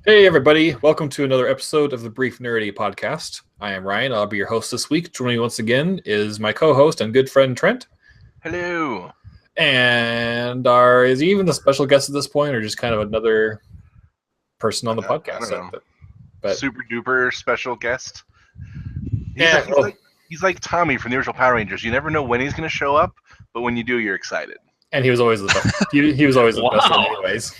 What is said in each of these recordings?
Hey everybody, welcome to another episode of the Brief Nerdity podcast. I am Ryan, I'll be your host this week. Joining me once again is my co-host and good friend Trent. Hello. And is he even a special guest at this point, or just kind of another person on the podcast? I don't know. But Super duper special guest. Yeah, He's like Tommy from the original Power Rangers. You never know when he's going to show up, but when you do, you're excited. and he was always the best. He was always the best one anyways.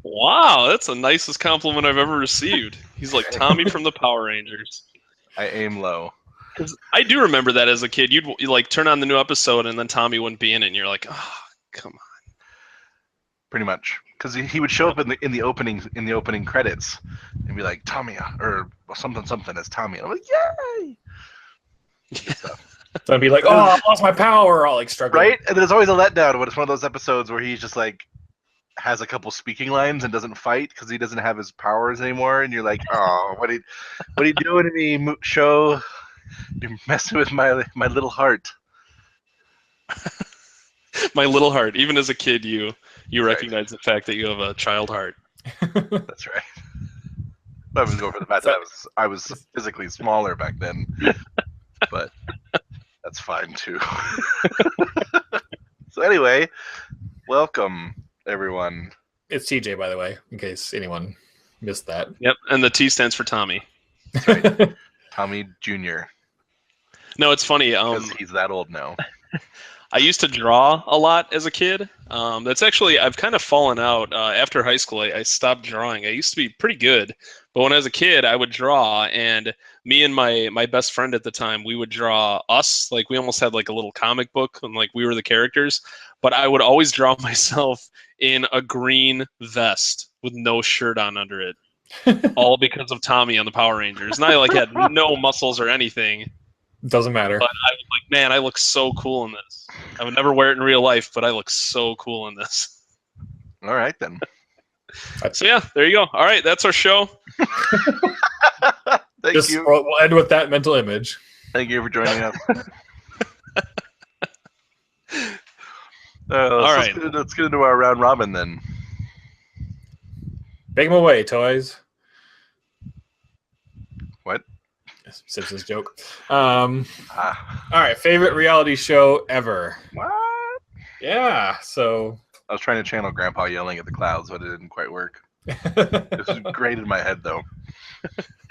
Wow, that's the nicest compliment I've ever received. He's like Tommy from the Power Rangers. I aim low. Because I do remember that as a kid. You'd like turn on the new episode and then Tommy wouldn't be in it, and you're like, oh, come on. Pretty much, because he would show up in the opening credits and be like Tommy or something as Tommy. And I'm like, yay! So I'd be like, oh, I lost my power, all like struggling. Right, and there's always a letdown when it's one of those episodes where he's just like has a couple speaking lines and doesn't fight because he doesn't have his powers anymore, and you're like, oh, what are you doing to me, show? You're messing with my little heart. My little heart. Even as a kid, you recognize the fact that you have a child heart. That's right. I was going for the fact that I was physically smaller back then, but that's fine too. So anyway, welcome everyone. It's TJ, by the way, in case anyone missed that. Yep, and the T stands for Tommy. That's right. Tommy Jr. No, it's funny. Because he's that old now. I used to draw a lot as a kid. That's actually, I've kind of fallen out. After high school, I stopped drawing. I used to be pretty good, but when I was a kid, I would draw, and me and my best friend at the time, we would draw us. Like, we almost had like a little comic book, and like we were the characters, but I would always draw myself in a green vest with no shirt on under it, all because of Tommy on the Power Rangers. And I like had no muscles or anything. Doesn't matter. But I was like, man, I look so cool in this. I would never wear it in real life, but I look so cool in this. All right, then. So, yeah, there you go. All right, that's our show. Thank you. We'll end with that mental image. Thank you for joining us. All right. Let's get into our round robin then. Take them away, toys. What? Simpsons joke. All right, favorite reality show ever. What? Yeah, so I was trying to channel Grandpa yelling at the clouds, but it didn't quite work. This is great in my head, though.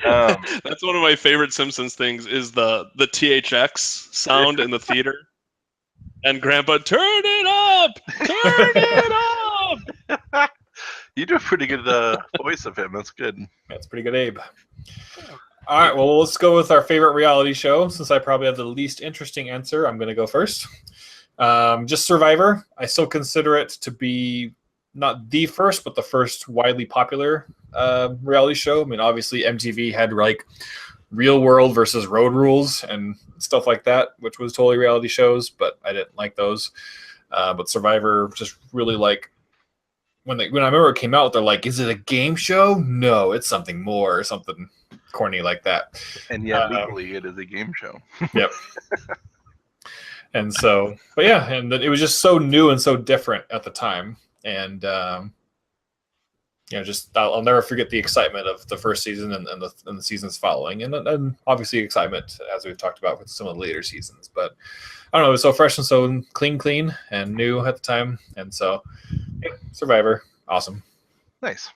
That's one of my favorite Simpsons things is the THX sound in the theater. And Grandpa, turn it up! Turn it up! You do a pretty good voice of him. That's good. That's pretty good, Abe. All right, well, let's go with our favorite reality show. Since I probably have the least interesting answer, I'm going to go first. Just Survivor. I still consider it to be not the first, but the first widely popular reality show. I mean, obviously, MTV had like Real World versus Road Rules and stuff like that, which was totally reality shows, but I didn't like those. But Survivor just really like when I remember it came out, they're like, "Is it a game show? No, it's something more," or something corny like that. And yet, legally, it is a game show. Yep. And so, but yeah, and it was just so new and so different at the time, and just I'll never forget the excitement of the first season and the seasons following, and obviously excitement as we've talked about with some of the later seasons. But I don't know, it was so fresh and so clean and new at the time, and so yeah, Survivor, awesome. Nice.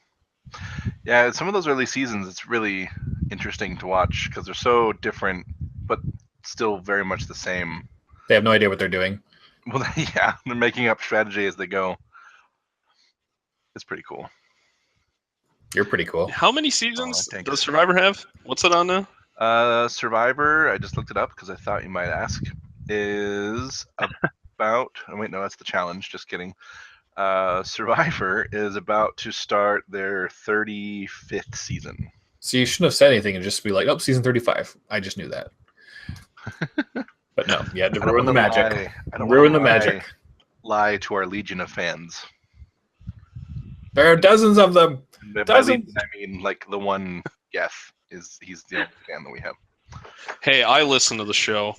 Yeah, some of those early seasons, it's really interesting to watch because they're so different, but still very much the same. They have no idea what they're doing. Well, yeah, they're making up strategy as they go. It's pretty cool. You're pretty cool. How many seasons does Survivor have? What's it on now? Survivor, I just looked it up because I thought you might ask, is about... Oh, wait, no, that's the challenge. Just kidding. Survivor is about to start their 35th season. So you shouldn't have said anything and just be like, "Oh, season 35." I just knew that. But no, you had to ruin the magic. Ruin the magic. Lie to our legion of fans. There are dozens of them. Dozens. I mean, like the one Jeff he's the only fan that we have. Hey, I listen to the show.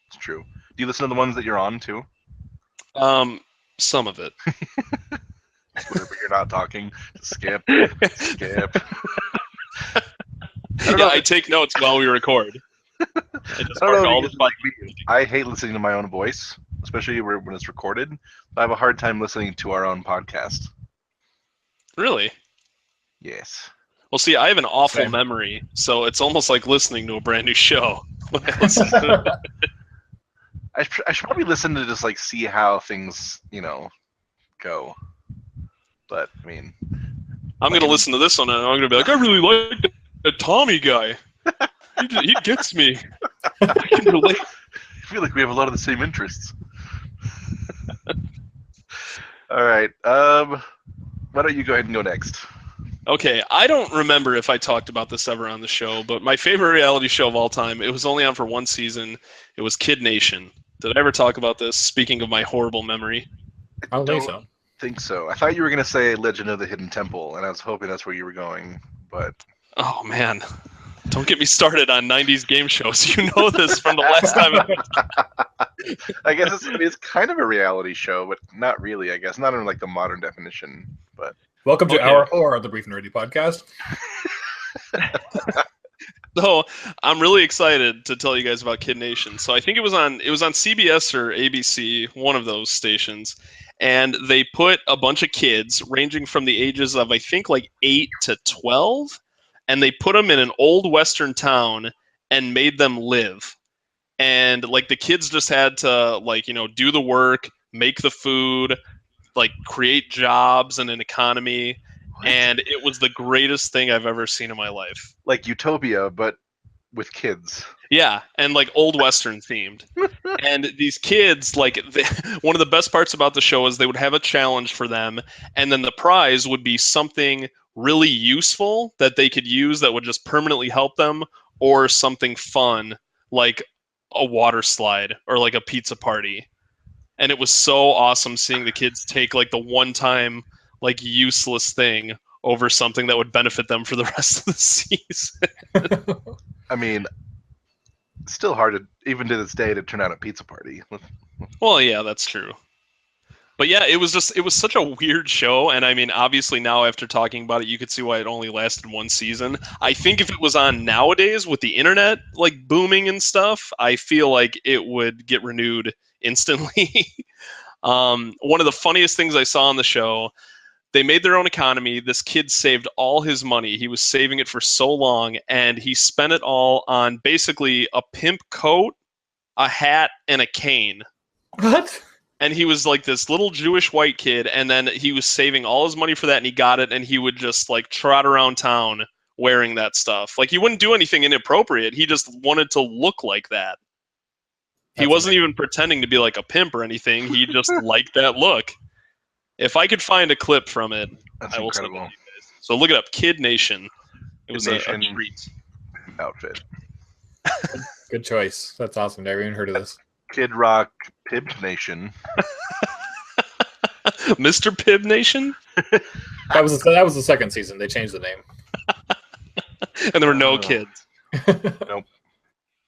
It's true. Do you listen to the ones that you're on too? Some of it. Whenever you're not talking, skip. Yeah, I take notes while we record. I just I don't mark know all if the you like me. I hate listening to my own voice, especially when it's recorded. I have a hard time listening to our own podcast. Really? Yes. Well, see, I have an awful Same. memory, so it's almost like listening to a brand new show. When I listen to it. I should probably listen to just like see how things, go. But I mean, I'm like, gonna listen to this one, and I'm gonna be like, I really like that Tommy guy. He gets me. I can relate. I feel like we have a lot of the same interests. All right. Why don't you go ahead and go next? Okay, I don't remember if I talked about this ever on the show, but my favorite reality show of all time, it was only on for one season. It was Kid Nation. Did I ever talk about this? Speaking of my horrible memory. I don't think so. Think so. I thought you were gonna say Legend of the Hidden Temple, and I was hoping that's where you were going, but Oh, man. Don't get me started on 90s game shows. You know this from the last time. I guess it's kind of a reality show, but not really. I guess not in like the modern definition. But Welcome to Okay. Hour 4 of the Brief Nerdy Podcast. So I'm really excited to tell you guys about Kid Nation. So I think it was on CBS or ABC, one of those stations, and they put a bunch of kids ranging from the ages of I think like 8 to 12, and they put them in an old western town and made them live. And like the kids just had to do the work, make the food, like create jobs and an economy. And it was the greatest thing I've ever seen in my life. like Utopia, but with kids. Yeah, and like old western themed. And these kids, one of the best parts about the show is they would have a challenge for them, and then the prize would be something really useful that they could use that would just permanently help them, or something fun like a water slide or like a pizza party. And it was so awesome seeing the kids take like the one time like useless thing over something that would benefit them for the rest of the season. I mean, it's still hard to, even to this day, to turn out a pizza party. Well, yeah, that's true. But yeah, it was such a weird show, and I mean, obviously now after talking about it, you could see why it only lasted one season. I think if it was on nowadays with the internet like booming and stuff, I feel like it would get renewed instantly. One of the funniest things I saw on the show, they made their own economy. This kid saved all his money. He was saving it for so long, and he spent it all on basically a pimp coat, a hat, and a cane. What? And he was like this little Jewish white kid, and then he was saving all his money for that, and he got it, and he would just like trot around town wearing that stuff. Like he wouldn't do anything inappropriate. He just wanted to look like that. He wasn't even pretending to be like a pimp or anything. He just liked that look. If I could find a clip from it, That's I will send it incredible. to you guys. So look it up, Kid Nation. It was a Nation. treat. Outfit. Good choice. That's awesome. Never even heard of this. Kid Rock Pimp Nation. Mr. Pibb Nation? That was the second season. They changed the name. And there were no Oh. kids. Nope.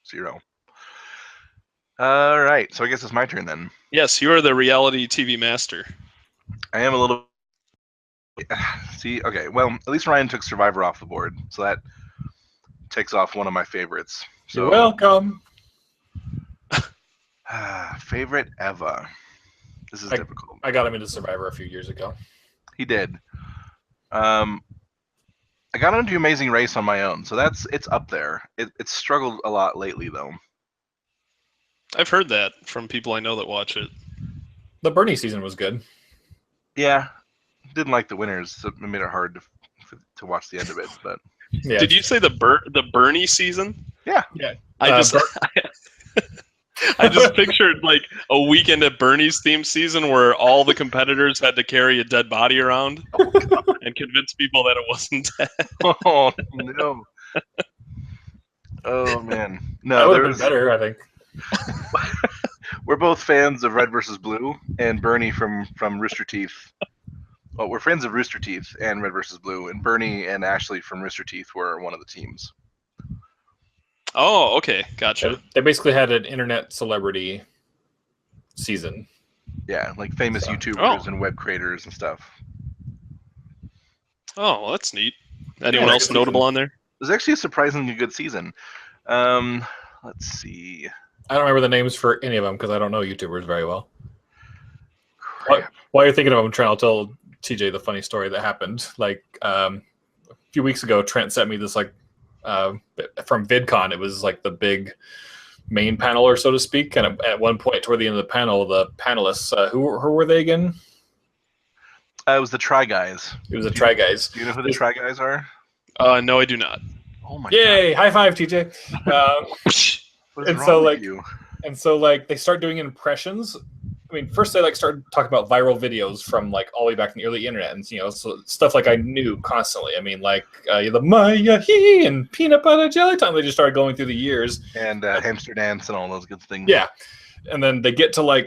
0. All right. So I guess it's my turn then. Yes, you are the reality TV master. I am a little. See, okay. Well, at least Ryan took Survivor off the board, so that takes off one of my favorites. So, You're welcome. favorite ever. This is difficult. I got him into Survivor a few years ago. He did. I got into Amazing Race on my own, so it's up there. It's struggled a lot lately, though. I've heard that from people I know that watch it. The Bernie season was good. Yeah, didn't like the winners, so it made it hard to watch the end of it. But Yeah. Did you say the Bernie season? yeah, I just pictured like a weekend at Bernie's theme season where all the competitors had to carry a dead body around and convince people that it wasn't dead. oh no, oh man, That no, would there have been was. better, I think. We're both fans of Red vs. Blue and Bernie from Rooster Teeth. Well, we're friends of Rooster Teeth and Red vs. Blue, and Bernie and Ashley from Rooster Teeth were one of the teams. Oh, okay, gotcha. They basically had an internet celebrity season. Yeah, like famous So- YouTubers Oh. and web creators and stuff. Oh, well, that's neat. Anyone Yeah, else it's a good notable season. on there? It was actually a surprisingly good season. Let's see. I don't remember the names for any of them because I don't know YouTubers very well. Crap. While you're thinking of them, Trent, I'll tell TJ the funny story that happened. Like a few weeks ago, Trent sent me this from VidCon. It was like the big main panel, or so to speak. And at one point, toward the end of the panel, the panelists, who were they again? It was the Try Guys. It was the Try Guys. Do you know who the Try Guys are? No, I do not. Oh my Yay! High five, TJ. What is and wrong so, with you? And so, they start doing impressions. I mean, first they start talking about viral videos from all the way back in the early internet, and so stuff I knew constantly. I mean, the Maya he and peanut butter jelly time. They just started going through the years And Hamster Dance and all those good things. Yeah, and then they get to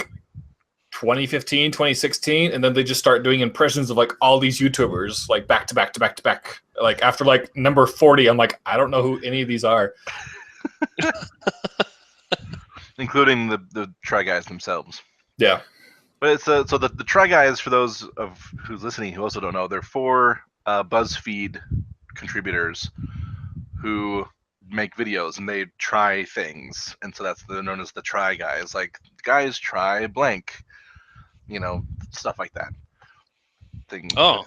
2015, 2016, and then they just start doing impressions of all these YouTubers back to back to back to back. After number 40, I'm I don't know who any of these are. Including the Try Guys themselves. Yeah. But it's so the Try Guys, for those of who's listening who also don't know, they're 4 BuzzFeed contributors who make videos and they try things, and so they're known as the Try Guys. Guys try blank, stuff like that. Things. Oh.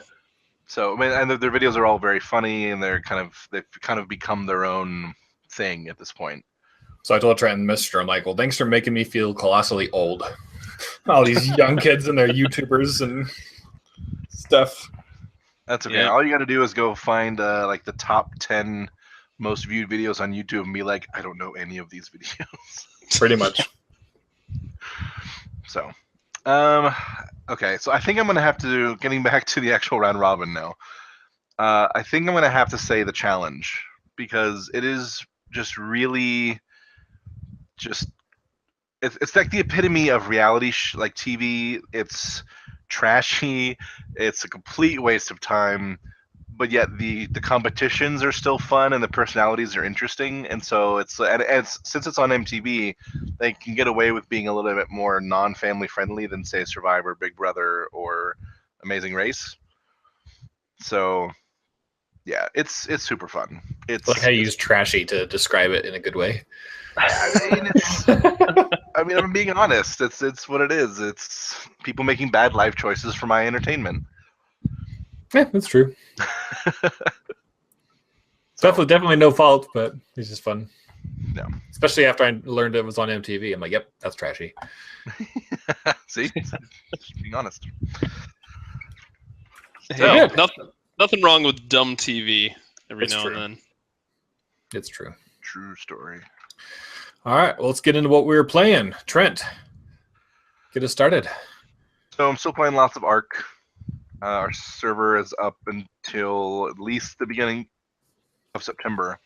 So I mean, and their videos are all very funny, and they've kind of become their own thing at this point. So I told Trent and Mr. I'm well, thanks for making me feel colossally old. All these young kids and their YouTubers and stuff. That's okay. Yeah. All you got to do is go find the top 10 most viewed videos on YouTube and be like, I don't know any of these videos. Pretty much. So, okay. So I think I'm gonna have to, getting back to the actual round robin now. I think I'm gonna have to say the challenge, because it is just really it's like the epitome of reality TV. It's trashy, it's a complete waste of time, but yet the competitions are still fun and the personalities are interesting, and so it's since it's on MTV, they can get away with being a little bit more non-family friendly than say Survivor, Big Brother, or Amazing Race. So yeah, it's super fun. It's how you use trashy to describe it in a good way. I mean, I'm being honest. It's what it is. It's people making bad life choices for my entertainment. Yeah, that's true. Definitely no fault, but it's just fun. Yeah. Especially after I learned it was on MTV. I'm yep, that's trashy. See? Just being honest. Hey, nothing wrong with dumb TV every It's now true. and then. It's true. True story. All right, well, let's get into what we were playing. Trent, get us started. So I'm still playing lots of Ark. Our server is up until at least the beginning of September.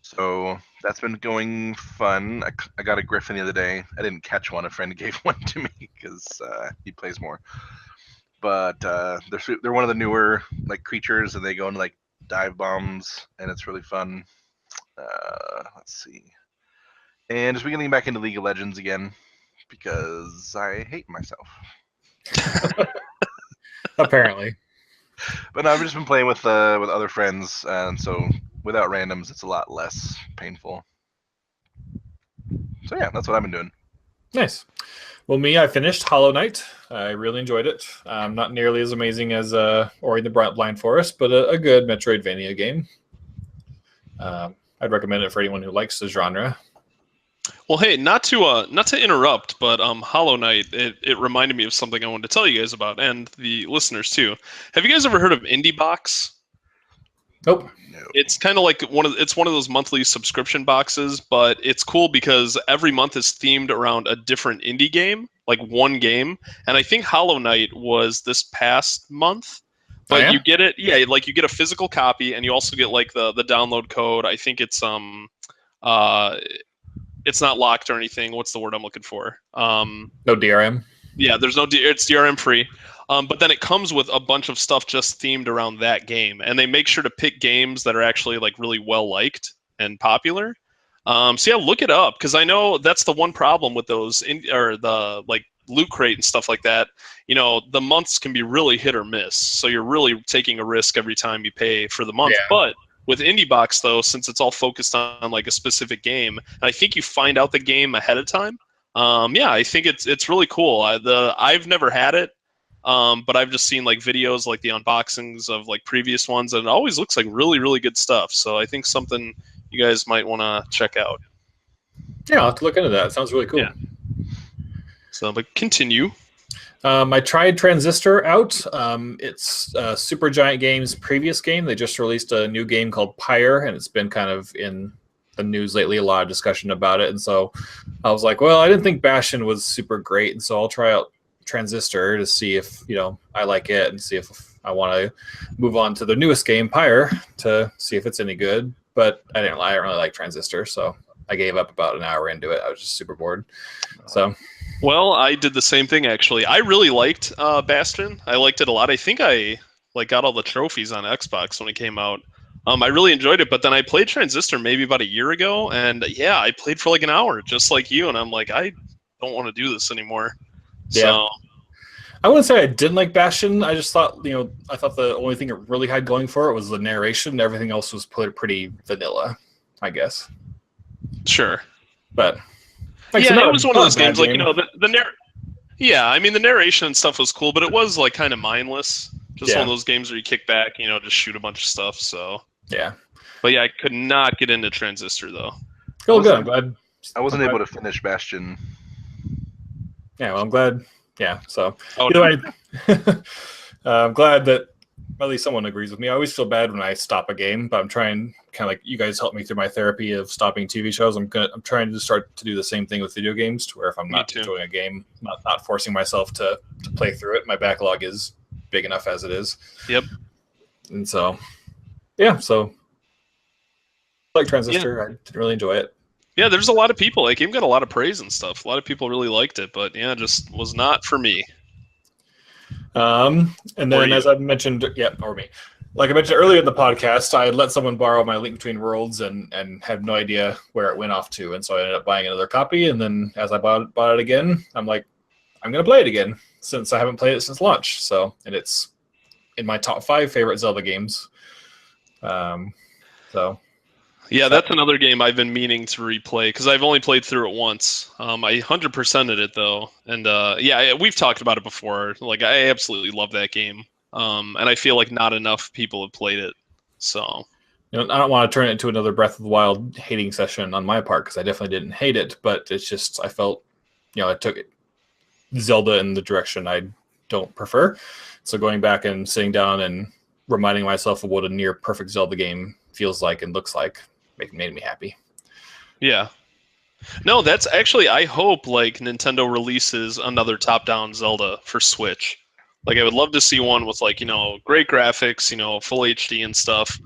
So that's been going fun. I got a griffin the other day. I didn't catch one. A friend gave one to me because he plays more. But they're one of the newer creatures, and they go into dive bombs, and it's really fun. Let's see. And just getting back into League of Legends again because I hate myself. Apparently. But no, I've just been playing with other friends, and so without randoms, it's a lot less painful. So yeah, that's what I've been doing. Nice. Well, I finished Hollow Knight. I really enjoyed it. Not nearly as amazing as Ori and the Blind Forest, but a good Metroidvania game. I'd recommend it for anyone who likes the genre. Well, hey, not to interrupt, but Hollow Knight, it reminded me of something I wanted to tell you guys about, and the listeners too. Have you guys ever heard of IndieBox? Nope. No. It's kind of like one of those monthly subscription boxes, but it's cool because every month is themed around a different indie game, like one game. And I think Hollow Knight was this past month. But yeah? You get it, yeah, you get a physical copy, and you also get the download code. I think it's it's not locked or anything. What's the word I'm looking for? No DRM. Yeah, there's no it's DRM free. But then it comes with a bunch of stuff just themed around that game, and they make sure to pick games that are actually really well liked and popular. So yeah, look it up, because I know that's the one problem with those Loot Crate and stuff like that, the months can be really hit or miss. So you're really taking a risk every time you pay for the month. Yeah. But with Indie Box, though, since it's all focused on like a specific game, and I think you find out the game ahead of time. I think it's really cool. I've never had it, but I've just seen like videos, like the unboxings of like previous ones, and it always looks like really, really good stuff. So I think something you guys might want to check out. Yeah, I'll have to look into that. It sounds really cool. Yeah. So, but continue. I tried Transistor out. It's Supergiant Games' previous game. They just released a new game called Pyre, and it's been kind of in the news lately, a lot of discussion about it. And so I was like, well, I didn't think Bastion was super great, and so I'll try out Transistor to see if I like it and see if I want to move on to the newest game, Pyre, to see if it's any good. But I don't really like Transistor, so I gave up about an hour into it. I was just super bored. So. Well, I did the same thing, actually. I really liked Bastion. I liked it a lot. I think I got all the trophies on Xbox when it came out. I really enjoyed it, but then I played Transistor maybe about a year ago, and yeah, I played for like an hour, just like you, and I'm like, I don't want to do this anymore. Yeah. So, I wouldn't say I didn't like Bastion. I just thought, I thought the only thing it really had going for it was the narration. Everything else was pretty vanilla, I guess. Sure. But it was one of those games, like, yeah, I mean, the narration and stuff was cool, but it was like kind of mindless. Just one of those games where you kick back, just shoot a bunch of stuff. So yeah, but yeah, I could not get into Transistor though. Oh, good. I'm glad. I wasn't able to finish Bastion. Yeah, well, I'm glad. Yeah, so no. I'm glad that at least someone agrees with me. I always feel bad when I stop a game, but I'm trying, kind of like you guys helped me through my therapy of stopping TV shows. I'm trying to start to do the same thing with video games, to where if I'm not enjoying a game, not forcing myself to play through it. My backlog is big enough as it is. Yep. And so, yeah, so I like Transistor. I didn't really enjoy it. Yeah, there's a lot of people. Like, game got a lot of praise and stuff. A lot of people really liked it, but yeah, just was not for me. And then, as I mentioned, or me. Like I mentioned earlier in the podcast, I had let someone borrow my Link Between Worlds and had no idea where it went off to, and so I ended up buying another copy. And then, as I bought it again, I'm like, I'm gonna play it again since I haven't played it since launch. So, and it's in my top 5 favorite Zelda games. Yeah, that's another game I've been meaning to replay because I've only played through it once. I 100%ed it though, and we've talked about it before. Like, I absolutely love that game, and I feel like not enough people have played it. So, I don't want to turn it into another Breath of the Wild hating session on my part, because I definitely didn't hate it, but it's just I felt, it took Zelda in the direction I don't prefer. So going back and sitting down and reminding myself of what a near perfect Zelda game feels like and looks like made me happy. Yeah. No, that's actually, I hope like Nintendo releases another top-down Zelda for Switch. Like, I would love to see one with like, great graphics, full HD and stuff.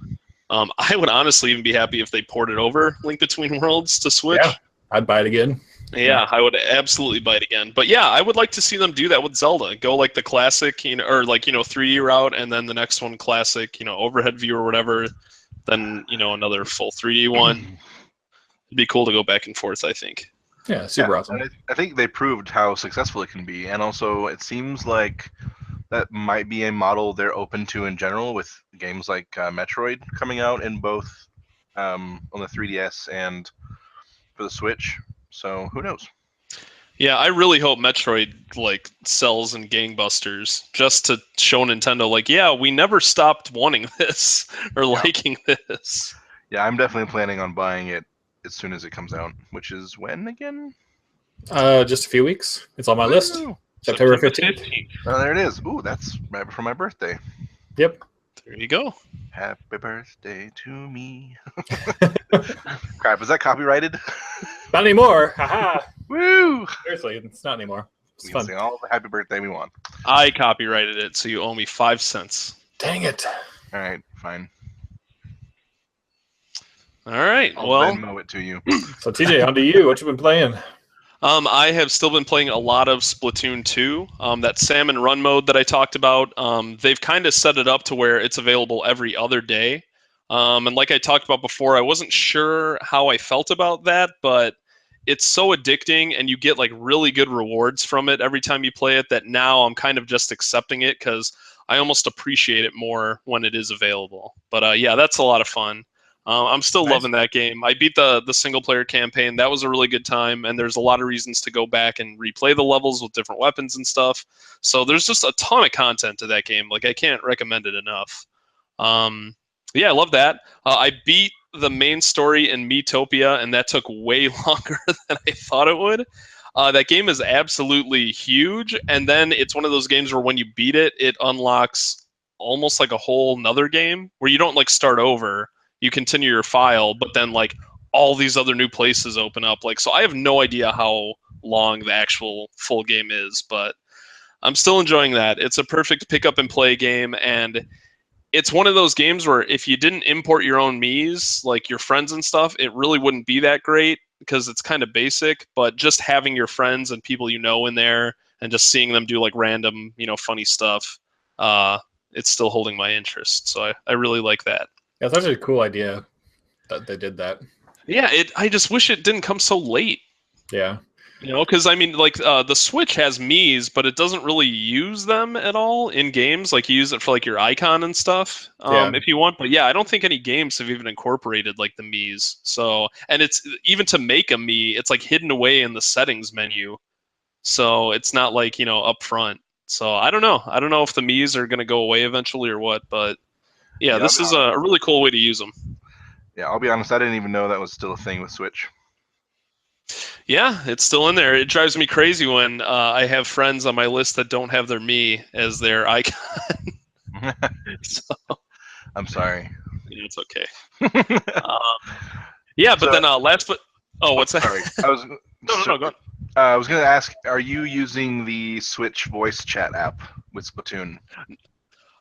I would honestly even be happy if they ported over Link Between Worlds to Switch. Yeah, I'd buy it again. Yeah, I would absolutely buy it again. But yeah, I would like to see them do that with Zelda. Go like the classic, or like, 3D route, and then the next one classic, overhead view or whatever. Then, another full 3D one. It'd be cool to go back and forth, I think. Yeah, super awesome. I think they proved how successful it can be, and also it seems like that might be a model they're open to in general, with games like Metroid coming out in both on the 3DS and for the Switch. So who knows? Yeah, I really hope Metroid like sells in gangbusters, just to show Nintendo like, yeah, we never stopped wanting this or liking this. Yeah, I'm definitely planning on buying it as soon as it comes out, which is when again? Just a few weeks. It's on my list. September 15th. Oh, there it is. Ooh, that's right before my birthday. Yep. There you go. Happy birthday to me. Crap, is that copyrighted? Not anymore. Haha. Woo! Seriously, it's not anymore. It's we fun. can sing all the happy birthday we want. I copyrighted it, so you owe me 5 cents. Dang it. All right, fine. All right, I'll well. Venmo it to you. So TJ, on to you. What you been playing? I have still been playing a lot of Splatoon 2. That salmon run mode that I talked about, they've kind of set it up to where it's available every other day. And like I talked about before, I wasn't sure how I felt about that, but it's so addicting, and you get like really good rewards from it every time you play it, that now I'm kind of just accepting it because I almost appreciate it more when it is available. But yeah, that's a lot of fun. I'm still Nice. loving that game. I beat the single player campaign. That was a really good time, and there's a lot of reasons to go back and replay the levels with different weapons and stuff. So there's just a ton of content to that game. Like, I can't recommend it enough. Yeah, I love that. I beat the main story in Miitopia, and that took way longer than I thought it would. That game is absolutely huge, and then it's one of those games where when you beat it, it unlocks almost like a whole nother game where you don't like start over. You continue your file, but then like all these other new places open up. Like, so I have no idea how long the actual full game is, but I'm still enjoying that. It's a perfect pick up and play game, and it's one of those games where if you didn't import your own Miis, like your friends and stuff, it really wouldn't be that great because it's kind of basic. But just having your friends and people you know in there and just seeing them do like random, funny stuff, it's still holding my interest. So I really like that. Yeah, it's actually a cool idea that they did that. Yeah, I just wish it didn't come so late. Yeah. Because I mean, like the Switch has Miis, but it doesn't really use them at all in games. Like, you use it for like your icon and stuff, if you want. But yeah, I don't think any games have even incorporated like the Miis. So, and it's even to make a Mii, it's like hidden away in the settings menu, so it's not like up front. So I don't know. I don't know if the Miis are going to go away eventually or what. But yeah, this is a really cool way to use them. Yeah, I'll be honest. I didn't even know that was still a thing with Switch. Yeah, it's still in there. It drives me crazy when I have friends on my list that don't have their Mii as their icon. So, I'm sorry. It's okay. Yeah, but then last but... Oh, what's that? Sorry. No, go on. I was going to ask, are you using the Switch voice chat app with Splatoon?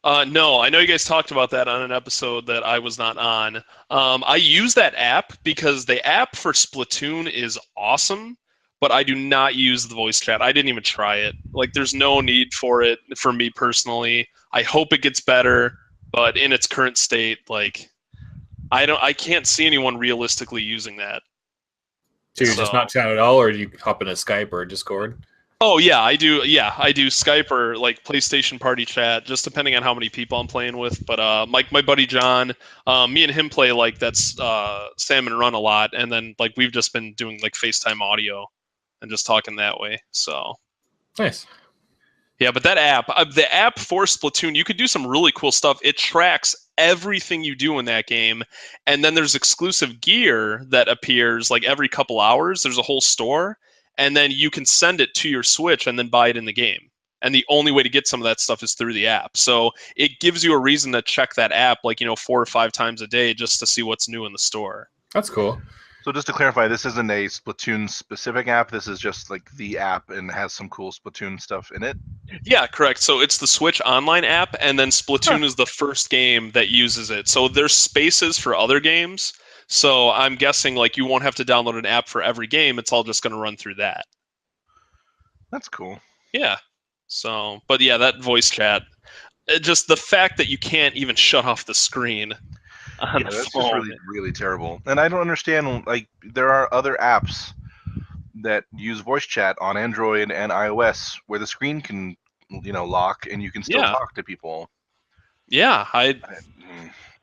No, I know you guys talked about that on an episode that I was not on. I use that app because the app for Splatoon is awesome, but I do not use the voice chat. I didn't even try it. Like, there's no need for it for me personally. I hope it gets better, but in its current state, like, I can't see anyone realistically using that. So you're just not chatting at all, or do you hop into Skype or Discord? Oh yeah, I do. Yeah, I do Skype or like PlayStation Party chat, just depending on how many people I'm playing with. But my buddy John, me and him play like that's Salmon Run a lot, and then like we've just been doing like FaceTime audio and just talking that way. So nice. Yeah, but that app, the app for Splatoon, you could do some really cool stuff. It tracks everything you do in that game, and then there's exclusive gear that appears like every couple hours. There's a whole store. And then you can send it to your Switch and then buy it in the game. And the only way to get some of that stuff is through the app. So it gives you a reason to check that app like, 4 or 5 times a day just to see what's new in the store. That's cool. So just to clarify, this isn't a Splatoon specific app. This is just like the app and has some cool Splatoon stuff in it. Yeah, correct. So it's the Switch online app, and then Splatoon is the first game that uses it. So there's spaces for other games. So I'm guessing like you won't have to download an app for every game. It's all just going to run through that. That's cool. Yeah. So, but yeah, that voice chat, just the fact that you can't even shut off the screen on the that's phone. just really, really terrible. And I don't understand, like, there are other apps that use voice chat on Android and iOS where the screen can, lock and you can still talk to people. Yeah,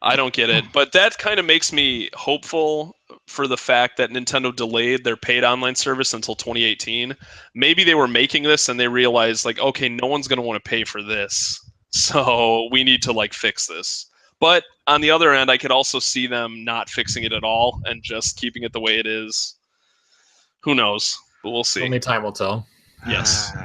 I don't get it, but that kind of makes me hopeful for the fact that Nintendo delayed their paid online service until 2018. Maybe they were making this and they realized like, okay, no one's going to want to pay for this, so we need to like fix this. But on the other end, I could also see them not fixing it at all and just keeping it the way it is. Who knows? But we'll see. Only time will tell. Yes. All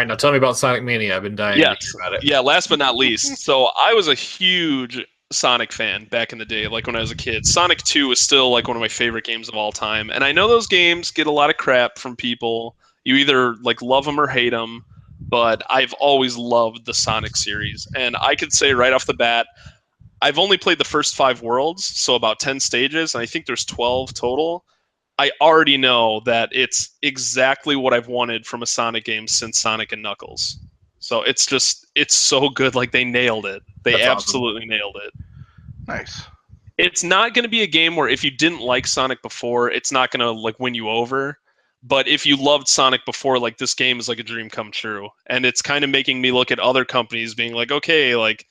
right, now tell me about Sonic Mania. I've been dying to hear about it. Yeah, last but not least. So I was a huge Sonic fan back in the day, like when I was a kid. Sonic 2 is still like one of my favorite games of all time. And I know those games get a lot of crap from people. You either like love them or hate them. But I've always loved the Sonic series. And I could say right off the bat, I've only played the first 5 worlds, so about 10 stages, and I think there's 12 total. I already know that it's exactly what I've wanted from a Sonic game since Sonic and Knuckles. So it's so good. Like, they nailed it. They absolutely nailed it. Nice. It's not going to be a game where if you didn't like Sonic before, it's not going to like win you over. But if you loved Sonic before, like this game is like a dream come true. And it's kind of making me look at other companies being like, okay, like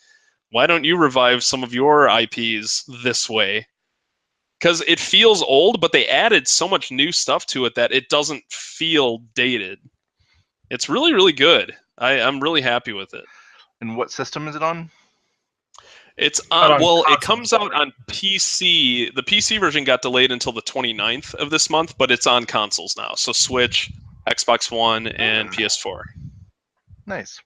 why don't you revive some of your IPs this way? Because it feels old, but they added so much new stuff to it that it doesn't feel dated. It's really, really good. I'm really happy with it. And what system is it on? It's Not on well, it console. comes out on PC. The PC version got delayed until the 29th of this month, but it's on consoles now. So Switch, Xbox One, and PS4. Nice.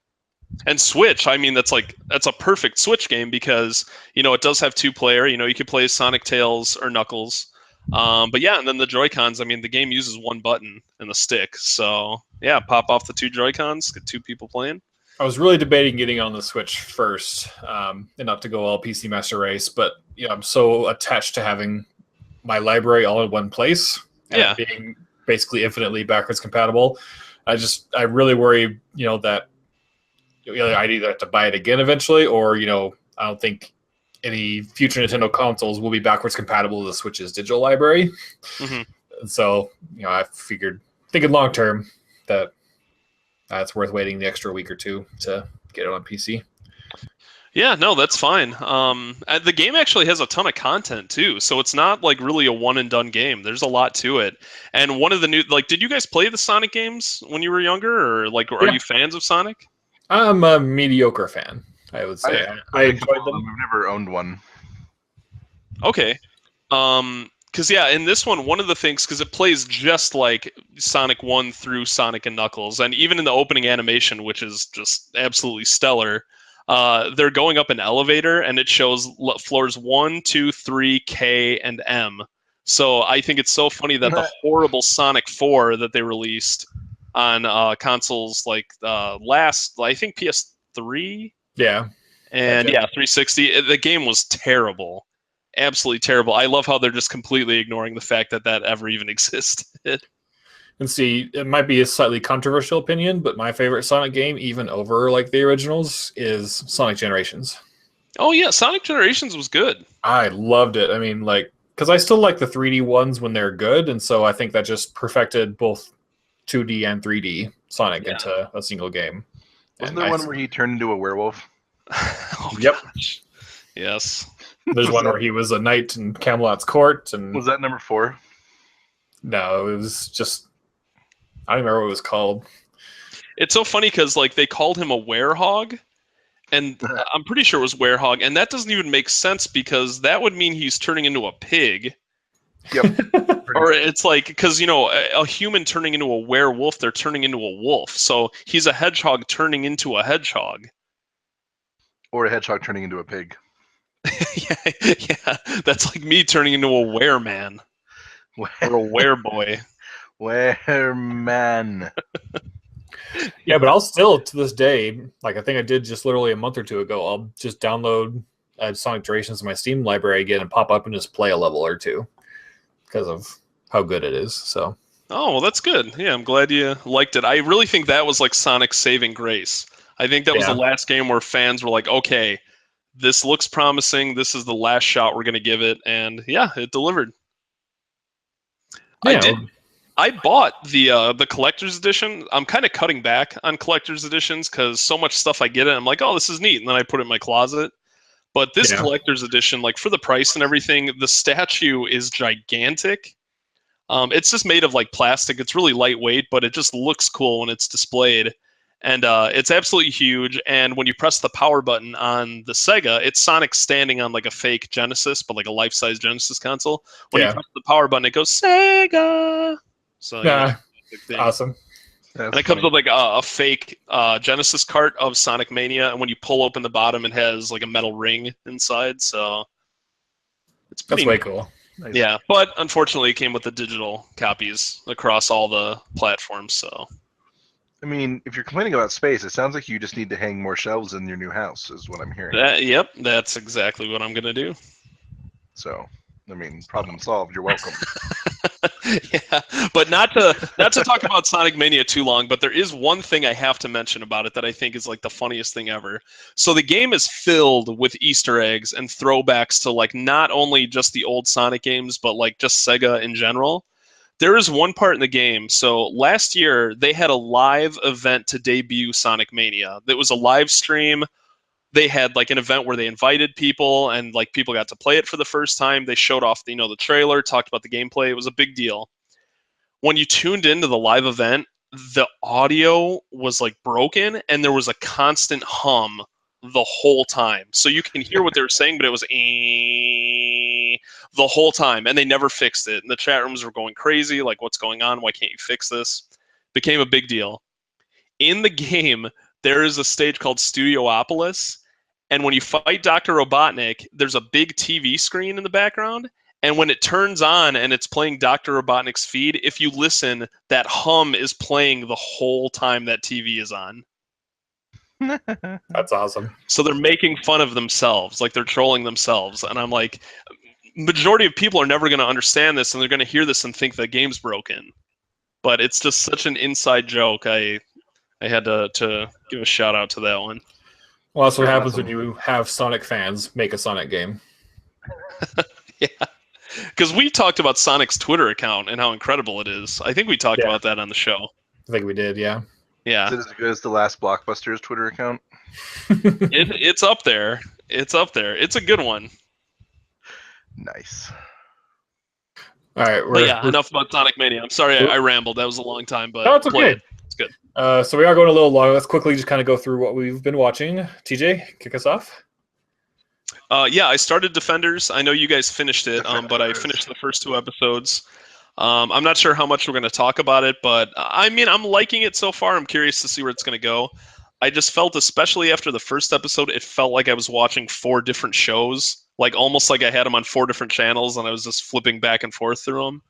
And Switch, I mean, that's a perfect Switch game because it does have 2-player. You can play as Sonic, Tails, or Knuckles. But yeah, and then the Joy-Cons. I mean, the game uses one button and the stick. So yeah, pop off the 2 Joy-Cons, get 2 people playing. I was really debating getting on the Switch first, and not to go all PC Master Race, but I'm so attached to having my library all in one place and it being basically infinitely backwards compatible. I really worry, that I'd either have to buy it again eventually, or I don't think any future Nintendo consoles will be backwards compatible with the Switch's digital library. Mm-hmm. So I thinking long term that. It's worth waiting the extra week or two to get it on PC. Yeah, no, that's fine. The game actually has a ton of content too, so it's not like really a one and done game. There's a lot to it. And one of the new, did you guys play the Sonic games when you were younger, or are you fans of Sonic? I'm a mediocre fan, I would say. I enjoyed them. I've never owned one. Okay. Because in this one of the things, because it plays just like Sonic 1 through Sonic and Knuckles, and even in the opening animation, which is just absolutely stellar, they're going up an elevator, and it shows floors 1, 2, 3, K, and M. So I think it's so funny that the horrible Sonic 4 that they released on consoles last, I think PS3? Yeah. And 360, the game was terrible. Absolutely terrible. I love how they're just completely ignoring the fact that ever even existed. And see, it might be a slightly controversial opinion, but my favorite Sonic game, even over the originals, is Sonic Generations. Oh yeah, Sonic Generations was good. I loved it. I mean, because I still like the 3D ones when they're good, and so I think that just perfected both 2D and 3D Sonic into a single game. Wasn't there one where he turned into a werewolf? Yep. Gosh. Yes. There's one where he was a knight in Camelot's court, and was that number 4? No, it was just I don't remember what it was called. It's so funny because they called him a werehog, and I'm pretty sure it was werehog, and that doesn't even make sense because that would mean he's turning into a pig. Yep. Or it's because a human turning into a werewolf, they're turning into a wolf. So he's a hedgehog turning into a hedgehog. Or a hedgehog turning into a pig. yeah, that's like me turning into a wereman or a wereboy. Wereman. Yeah, but I'll still, to this day, I think I did just literally a month or two ago, I'll just download Sonic Generations in my Steam library again and pop up and just play a level or two because of how good it is. So. Oh, well, that's good. Yeah, I'm glad you liked it. I really think that was Sonic's saving grace. I think that was the last game where fans were like, okay, this looks promising. This is the last shot we're going to give it. And yeah, it delivered. Yeah. I bought the collector's edition. I'm kind of cutting back on collector's editions because so much stuff I get in, I'm like, oh, this is neat. And then I put it in my closet. But this collector's edition, for the price and everything, the statue is gigantic. It's just made of plastic. It's really lightweight, but it just looks cool when it's displayed. And it's absolutely huge. And when you press the power button on the Sega, it's Sonic standing on a fake Genesis, but a life-size Genesis console. When you press the power button, it goes Sega. So awesome. And it comes with a fake Genesis cart of Sonic Mania, and when you pull open the bottom, it has a metal ring inside. So it's pretty. That's way cool. Nice. Yeah, but unfortunately, it came with the digital copies across all the platforms. So. I mean, if you're complaining about space, it sounds like you just need to hang more shelves in your new house, is what I'm hearing. Yep, that's exactly what I'm going to do. So, I mean, problem solved. You're welcome. Yeah, but not to talk about Sonic Mania too long, but there is one thing I have to mention about it that I think is the funniest thing ever. So the game is filled with Easter eggs and throwbacks to not only just the old Sonic games, but just Sega in general. There is one part in the game. So last year they had a live event to debut Sonic Mania. That was a live stream. They had like an event where they invited people and like people got to play it for the first time. They showed off, the trailer, talked about the gameplay. It was a big deal. When you tuned into the live event, the audio was like broken and there was a constant hum the whole time. So you can hear what they were saying, but it was the whole time, and they never fixed it. And the chat rooms were going crazy, like, what's going on? Why can't you fix this? Became a big deal. In the game, there is a stage called Studiopolis, and when you fight Dr. Robotnik, there's a big TV screen in the background, and when it turns on and it's playing Dr. Robotnik's feed, if you listen, that hum is playing the whole time that TV is on. That's awesome. So they're making fun of themselves, like they're trolling themselves. And I'm like, majority of people are never going to understand this, and they're going to hear this and think the game's broken. But it's just such an inside joke. I had to give a shout out to that one. Well, that's what happens when you have Sonic fans make a Sonic game. Yeah. Because we talked about Sonic's Twitter account and how incredible it is. I think we talked about that on the show. I think we did, yeah. Yeah. Is it as good as the last Blockbuster's Twitter account? It's up there. It's up there. It's a good one. Nice. All right. But yeah, enough about Sonic Mania. I'm sorry I rambled. That was a long time, but no, it's okay. It's good. So we are going a little long. Let's quickly just kind of go through what we've been watching. TJ, kick us off. Yeah, I started Defenders. I know you guys finished it, but I finished the first 2 episodes. I'm not sure how much we're going to talk about it, but I mean, I'm liking it so far. I'm curious to see where it's going to go. I just felt, especially after the first episode, it felt like I was watching 4 different shows, like almost like I had them on 4 different channels, and I was just flipping back and forth through them.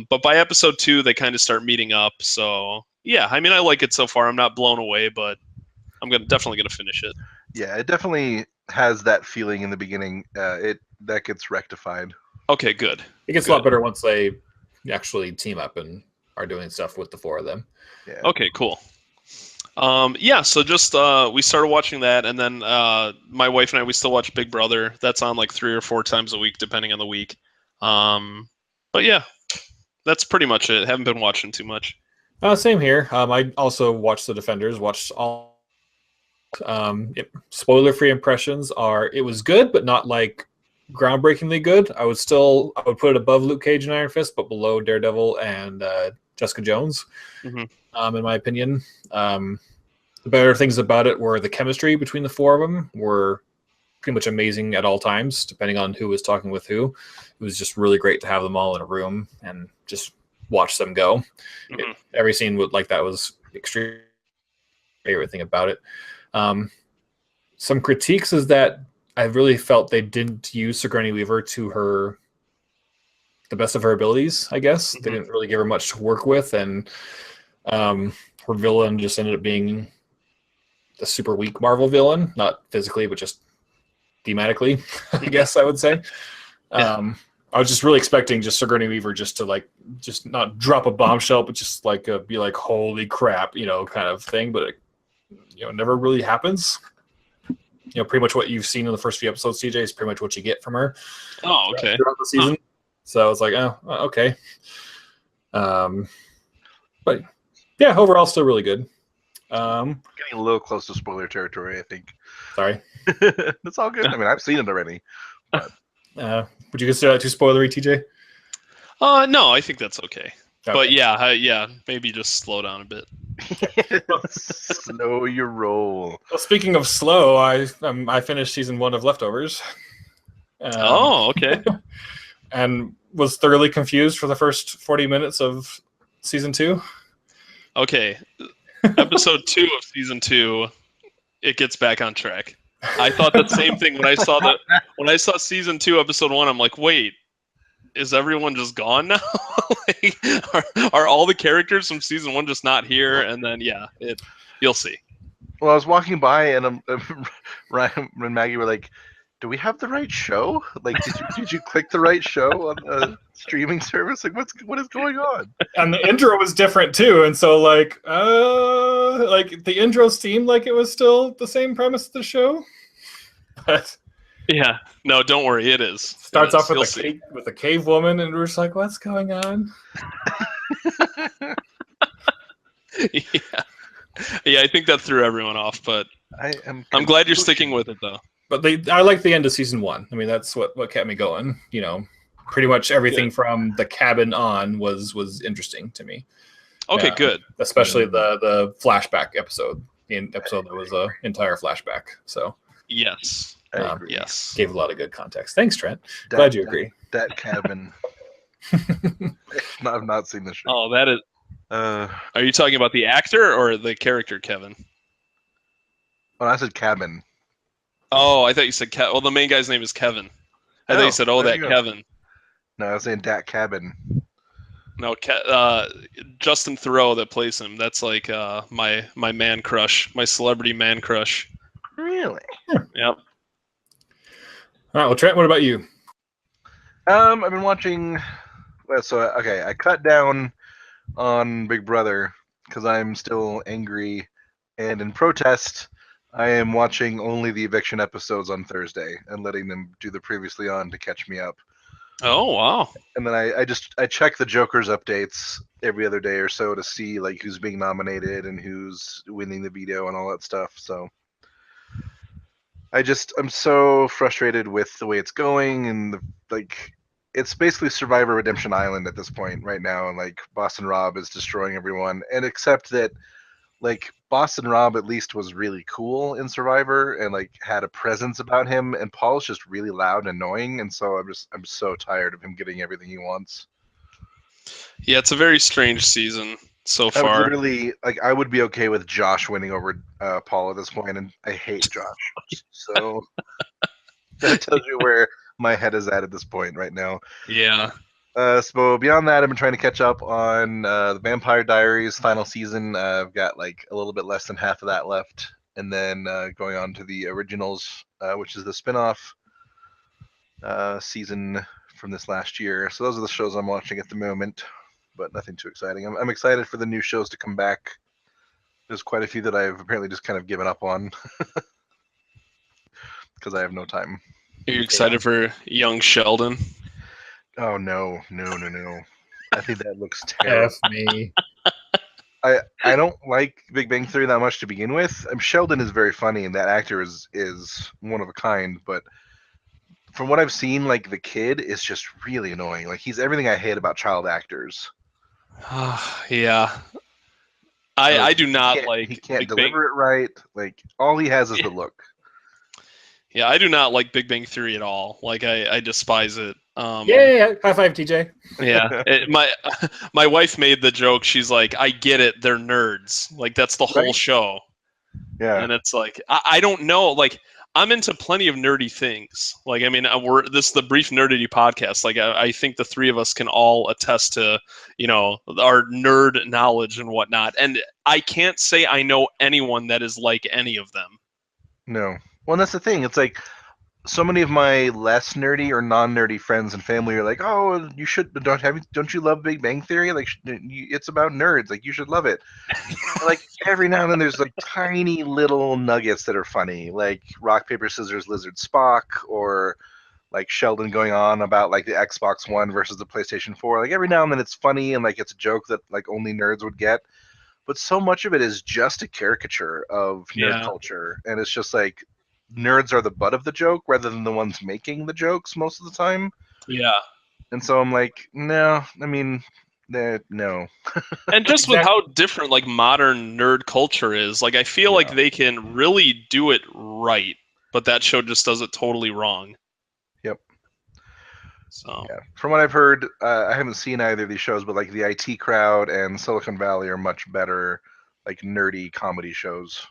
But by episode 2, they kind of start meeting up. So yeah, I mean, I like it so far. I'm not blown away, but I'm definitely going to finish it. Yeah, it definitely has that feeling in the beginning. That gets rectified. Okay, good. It gets a lot better once they actually team up and are doing stuff with the 4 of them. Yeah. Okay, cool. Yeah, so just we started watching that, and then my wife and I, we still watch Big Brother. That's on like 3 or 4 times a week, depending on the week. But yeah, that's pretty much it. Haven't been watching too much. Same here. I also watched The Defenders. Watched all. Spoiler-free impressions are: it was good, but not like groundbreakingly good. I would put it above Luke Cage and Iron Fist, but below Daredevil and Jessica Jones. In my opinion. The better things about it were the chemistry between the 4 of them were pretty much amazing at all times, depending on who was talking with who. It was just really great to have them all in a room and just watch them go. Every scene like that was extreme. Favorite thing about it. Some critiques is that I really felt they didn't use Sigourney Weaver to the best of her abilities, I guess. They didn't really give her much to work with, and her villain just ended up being a super weak Marvel villain, not physically, but just thematically, I guess I would say. I was just really expecting just Sigourney Weaver just to just not drop a bombshell, but just be like, holy crap, kind of thing. But it, never really happens. Pretty much what you've seen in the first few episodes, TJ, is pretty much what you get from her. Oh, okay. Throughout the season. So it's like, oh, okay. But yeah, overall, still really good. Getting a little close to spoiler territory, I think. Sorry. That's all good. I mean, I've seen it already. But... would you consider that too spoilery, TJ? No, I think that's okay. But yeah, maybe just slow down a bit. Slow your roll. Well, speaking of slow, I finished season 1 of Leftovers. Okay. And was thoroughly confused for the first 40 minutes of season 2. Okay. Episode 2 of season 2, it gets back on track. I thought the same thing when I saw season 2, episode 1. I'm like, wait, is everyone just gone now? Are all the characters from season 1 just not here? And then you'll see. Well, I was walking by and Ryan and Maggie were like, "Do we have the right show? Like, did you click the right show on the streaming service? Like, what is going on?" And the intro was different too, and so the intro seemed like it was still the same premise of the show, but Yeah. No, don't worry. It is. Starts It off is. with You'll with a cave woman, and we're just like, what's going on? see. Yeah. Yeah, I think that threw everyone off, but I am. I'm glad you're confusion. sticking with it, though. But I like the end of season 1. I mean, that's what kept me going. You know, pretty much everything from the cabin on was interesting to me. Okay, good. Especially the flashback episode. The episode that was a entire flashback. So Yes. I agree. Yes. gave a lot of good context. Thanks, Trent. Glad you agree. That cabin. I've not seen the show. Oh, that is. Are you talking about the actor or the character, Kevin? When I said cabin. Oh, I thought you said Well, the main guy's name is Kevin. I thought you said, there that you go. Kevin. No, I was saying that cabin. No, Justin Theroux that plays him. That's like my man crush, my celebrity man crush. Really? Yep. All right. Well, Trent, what about you? I've been watching. I cut down on Big Brother because I'm still angry, and in protest, I am watching only the eviction episodes on Thursday and letting them do the previously on to catch me up. Oh, wow. And then I check the Joker's updates every other day or so to see like who's being nominated and who's winning the veto and all that stuff. So I'm so frustrated with the way it's going, and it's basically Survivor Redemption Island at this point right now, and like Boston Rob is destroying everyone. And except that like Boston Rob at least was really cool in Survivor and like had a presence about him, and Paul's just really loud and annoying, and so I'm so tired of him getting everything he wants. Yeah, it's a very strange season so I would far. literally I would be okay with Josh winning over Paul at this point, and I hate Josh. So that tells you where my head is at this point right now. Yeah. So beyond that, I've been trying to catch up on the Vampire Diaries final season. I've got like a little bit less than half of that left, and then going on to the originals, which is the spin-off season from this last year. So those are the shows I'm watching at the moment, but nothing too exciting. I'm excited for the new shows to come back. There's quite a few that I've apparently just kind of given up on because I have no time. Are you excited for Young Sheldon? Oh no! I think that looks terrible. F me. I don't like Big Bang Theory that much to begin with. Sheldon is very funny, and that actor is one of a kind. But from what I've seen, like the kid is just really annoying. Like he's everything I hate about child actors. Yeah. I do not like. He can't Big deliver it right. Like all he has is the look. Yeah, I do not like Big Bang Theory at all. Like I despise it. Yeah. High five, TJ. Yeah, my wife made the joke. She's like, "I get it. They're nerds. Like that's the whole show." Yeah. And it's like I don't know. Like I'm into plenty of nerdy things. Like I mean, this is the Brief Nerdity podcast. Like I think the three of us can all attest to our nerd knowledge and whatnot. And I can't say I know anyone that is like any of them. No. Well, that's the thing. It's like so many of my less nerdy or non-nerdy friends and family are like, "Oh, you should don't you love Big Bang Theory? Like, it's about nerds. Like, you should love it." Like every now and then, there's like tiny little nuggets that are funny, like rock paper scissors lizard Spock, or like Sheldon going on about like the Xbox One versus the PlayStation 4. Like every now and then, it's funny and like it's a joke that like only nerds would get. But so much of it is just a caricature of nerd culture, and it's just like nerds are the butt of the joke rather than the ones making the jokes most of the time. Yeah. And so I'm like, no. I mean, no. And just with how different like modern nerd culture is, like I feel like they can really do it right, but that show just does it totally wrong. Yep. So yeah, from what I've heard, I haven't seen either of these shows, but like the IT Crowd and Silicon Valley are much better, like nerdy comedy shows.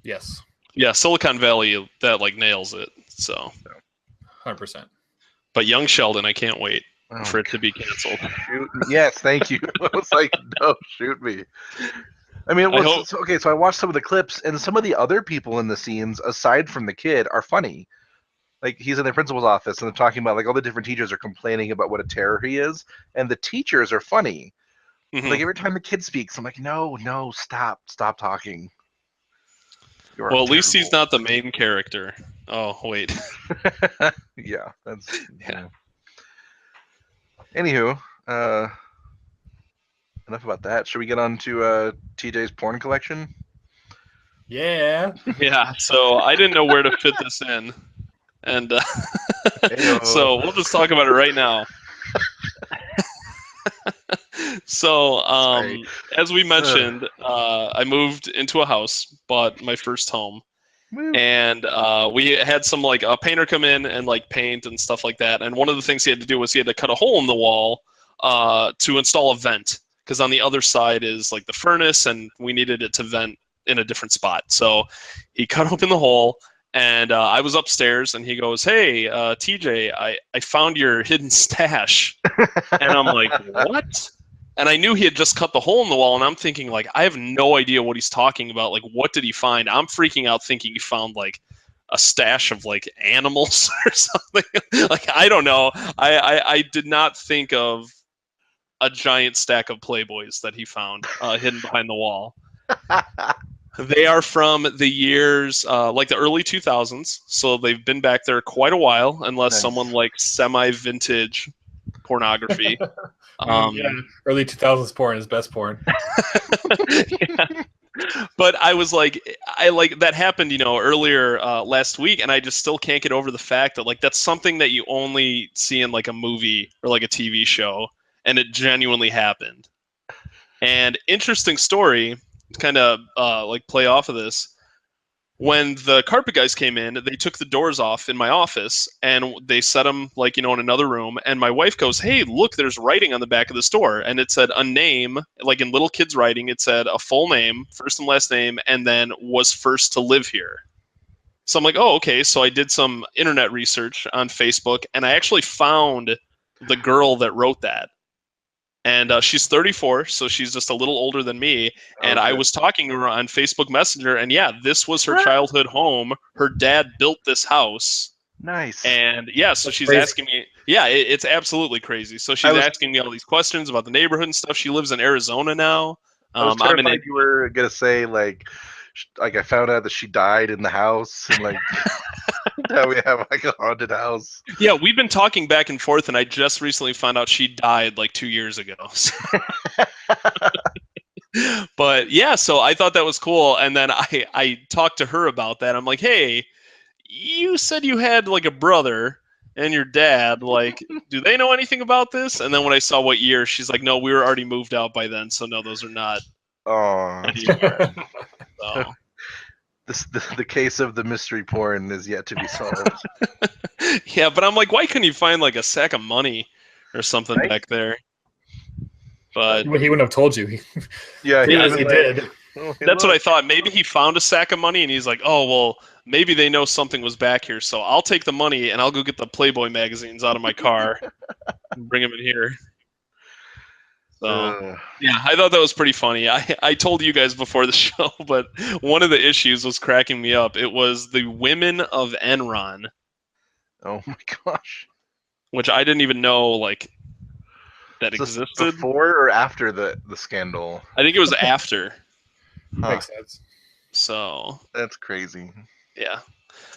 Yes. Yeah, Silicon Valley that like nails it. So 100%. But Young Sheldon, I can't wait for it to be canceled. Yes, thank you. I was like, no, shoot me. I mean, okay, so I watched some of the clips, and some of the other people in the scenes, aside from the kid, are funny. Like, he's in the principal's office, and they're talking about, like, all the different teachers are complaining about what a terror he is, and the teachers are funny. Mm-hmm. Like, every time the kid speaks, I'm like, no, stop talking. Well, at least he's not the main character. Oh wait. Yeah, that's Yeah. Anywho, enough about that. Should we get on to TJ's porn collection? Yeah. Yeah. So I didn't know where to fit this in, and Ayo. so we'll just talk about it right now. So, Sorry. as we mentioned, I moved into a house, bought my first home, Woo. and we had some like a painter come in and like paint and stuff like that. And one of the things he had to do was he had to cut a hole in the wall to install a vent because on the other side is like the furnace, and we needed it to vent in a different spot. So he cut open the hole. And I was upstairs, and he goes, "Hey, TJ, I found your hidden stash." And I'm like, "What?" And I knew he had just cut the hole in the wall, and I'm thinking, like, I have no idea what he's talking about. Like, what did he find? I'm freaking out thinking he found, like, a stash of, like, animals or something. Like, I don't know. I did not think of a giant stack of Playboys that he found hidden behind the wall. They are from the years, like, the early 2000s, so they've been back there quite a while, unless Nice. someone likes semi-vintage pornography. Yeah. Early 2000s porn is best porn. Yeah. But I was like, that happened, earlier last week, and I just still can't get over the fact that like that's something that you only see in like a movie or like a TV show, and it genuinely happened. And interesting story, kind of like play off of this. When the carpet guys came in, they took the doors off in my office and they set them like, in another room. And my wife goes, "Hey, look, there's writing on the back of this door." And it said a name, like in little kids' writing, it said a full name, first and last name, and then was first to live here. So I'm like, oh, okay. So I did some internet research on Facebook and I actually found the girl that wrote that. And she's 34, so she's just a little older than me. And I Okay. was talking to her on Facebook Messenger, and yeah, this was her childhood home. Her dad built this house. Nice. And yeah, so That's she's crazy. asking me, yeah, it's absolutely crazy. So she's asking me all these questions about the neighborhood and stuff. She lives in Arizona now. I was I'm in terrified you were gonna say like I found out that she died in the house and like now we have like a haunted house. Yeah, we've been talking back and forth, and I just recently found out she died like 2 years ago. But yeah, so I thought that was cool, and then I talked to her about that. I'm like, "Hey, you said you had like a brother and your dad. Like, do they know anything about this?" And then when I saw what year, she's like, "No, we were already moved out by then, so no, those are not." Oh, So. the case of the mystery porn is yet to be solved. Yeah, but I'm like, why couldn't you find like a sack of money or something Right? back there? But Well, he wouldn't have told you. Yeah, Yeah, He did. that's what I thought. Maybe he found a sack of money and he's like, oh, well, maybe they know something was back here. So I'll take the money and I'll go get the Playboy magazines out of my car and bring them in here. So, yeah, I thought that was pretty funny. I told you guys before the show, but one of the issues was cracking me up. It was the women of Enron, oh my gosh. which I didn't even know like that Is this existed. before or after the scandal? I think it was after. Huh, Makes sense. So, that's crazy. yeah.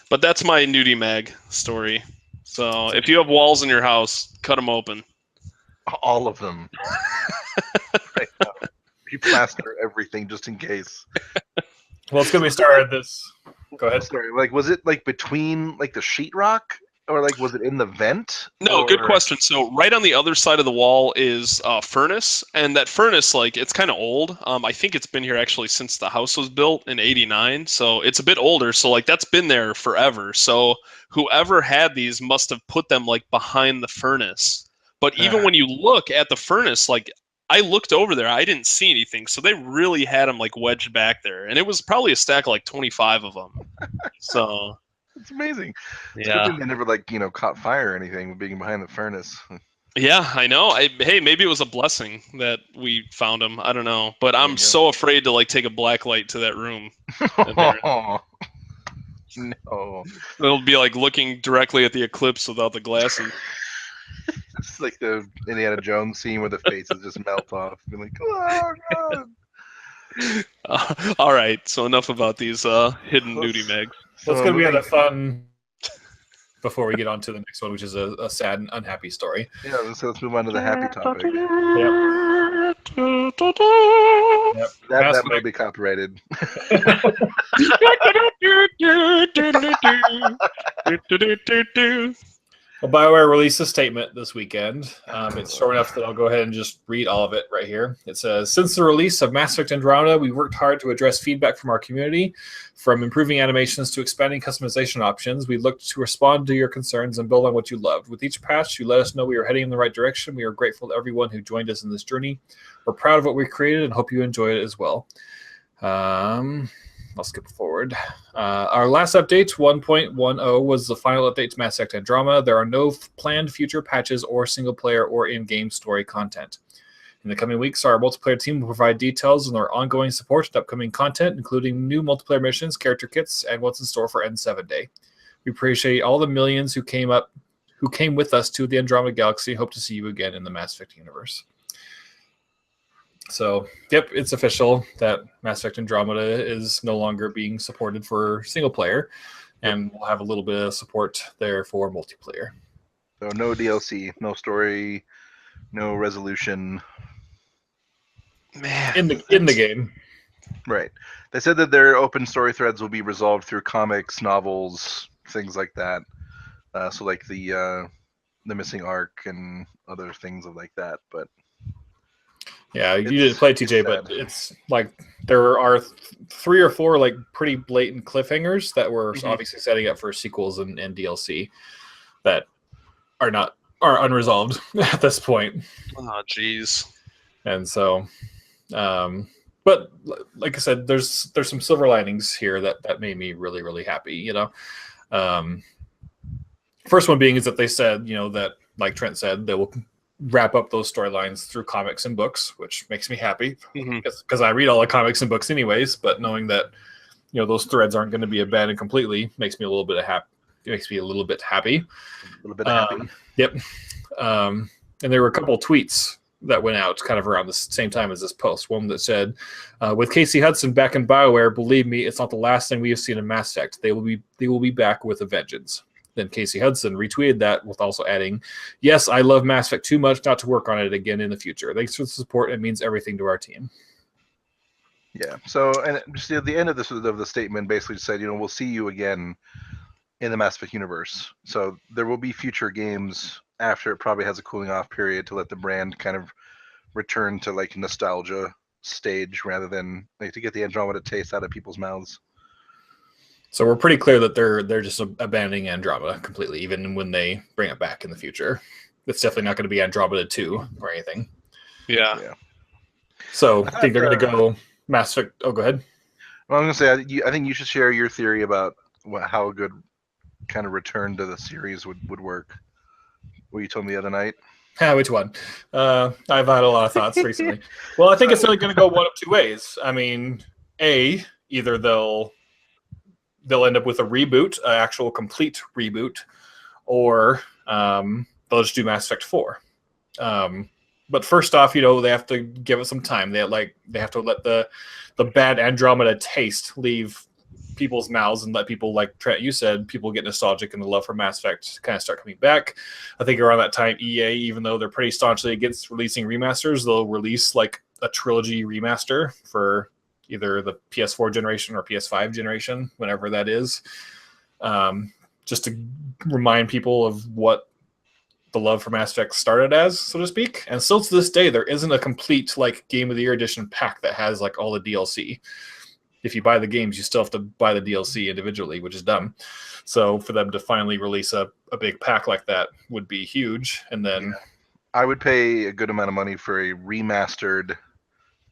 But that's my nudie mag story. So, if you have walls in your house, cut them open. All of them. Right now. You plaster everything just in case. Well, it's gonna be started this. Go ahead. Sorry, like was it like between like the sheetrock, or like was it in the vent? No, good Or- question. So right on the other side of the wall is a furnace, and that furnace, like, it's kind of old. I think it's been here actually since the house was built in '89, so it's a bit older. So like that's been there forever. So whoever had these must have put them like behind the furnace. But even when you look at the furnace, like I looked over there, I didn't see anything. So they really had them like wedged back there, and it was probably a stack of like 25 of them. So. It's amazing. It's Yeah. good thing they never like caught fire or anything with being behind the furnace. Yeah, I know. Hey, maybe it was a blessing that we found him. I don't know, but There you I'm go. so afraid to like take a black light to that room. No, It'll be like looking directly at the eclipse without the glasses. it's like the Indiana Jones scene where the faces just melt off. Be like, oh god. All right, so enough about these hidden nudie mags. Well, it's gonna be a fun before we get on to the next one, which is a sad and unhappy story. Yeah, so let's move on to the happy topic. Yep. That might be copyrighted. Well, BioWare released a statement this weekend. It's short enough that I'll go ahead and just read all of it right here. It says, since the release of Mass Effect Andromeda, we worked hard to address feedback from our community. From improving animations to expanding customization options, we looked to respond to your concerns and build on what you loved. With each patch, you let us know we are heading in the right direction. We are grateful to everyone who joined us in this journey. We're proud of what we created and hope you enjoy it as well. I'll skip forward. Our last update, 1.10, was the final update to Mass Effect Andromeda. There are no planned future patches or single-player or in-game story content. In the coming weeks, our multiplayer team will provide details on their ongoing support and upcoming content, including new multiplayer missions, character kits, and what's in store for N7 Day. We appreciate all the millions who came with us to the Andromeda Galaxy. Hope to see you again in the Mass Effect universe. So, yep, it's official that Mass Effect Andromeda is no longer being supported for single player, and we'll have a little bit of support there for multiplayer. So no DLC, no story, no resolution. Man, in the game. Right. They said that their open story threads will be resolved through comics, novels, things like that. So like the missing arc and other things like that, but. Yeah, you didn't play TJ, but it's like there are 3 or 4 like pretty blatant cliffhangers that were obviously setting up for sequels and DLC that are unresolved at this point. Oh, jeez. And so, but like I said, there's some silver linings here that made me really, really happy. You know, first one being is that they said, you know, that like Trent said, they will wrap up those storylines through comics and books, which makes me happy because I read all the comics and books anyways. But knowing that, you know, those threads aren't going to be abandoned completely makes me a little bit happy. It makes me a little bit happy. A little bit happy. Yep. And there were a couple of tweets that went out kind of around the same time as this post. One that said, with Casey Hudson back in BioWare, believe me, it's not the last thing we have seen in Mass Effect. They will be back with a vengeance. Then Casey Hudson retweeted that with also adding, yes, I love Mass Effect too much not to work on it again in the future. Thanks for the support. It means everything to our team. Yeah. So, and just at the end of the statement basically said, you know, we'll see you again in the Mass Effect universe. So there will be future games after it probably has a cooling off period to let the brand kind of return to like nostalgia stage rather than like to get the Andromeda taste out of people's mouths. So we're pretty clear that they're just abandoning Andromeda completely, even when they bring it back in the future. It's definitely not going to be Andromeda 2 or anything. Yeah. So I think they're going to go Mass Effect. Oh, go ahead. Well, I'm going to say, I think you should share your theory about how a good kind of return to the series would work. What you told me the other night. Which one? I've had a lot of thoughts recently. Well, I think it's really going to go one of two ways. I mean, either they'll end up with a reboot, an actual complete reboot, or they'll just do Mass Effect 4. But first off, you know, they have to give it some time. They have to let the bad Andromeda taste leave people's mouths and let people, like Trent, you said, people get nostalgic and the love for Mass Effect kind of start coming back. I think around that time, EA, even though they're pretty staunchly against releasing remasters, they'll release like a trilogy remaster for either the PS4 generation or PS5 generation, whenever that is, just to remind people of what the love for Mass Effect started as, so to speak. And still to this day, there isn't a complete like Game of the Year edition pack that has like all the DLC. If you buy the games, you still have to buy the DLC individually, which is dumb. So for them to finally release a big pack like that would be huge. And then I would pay a good amount of money for a remastered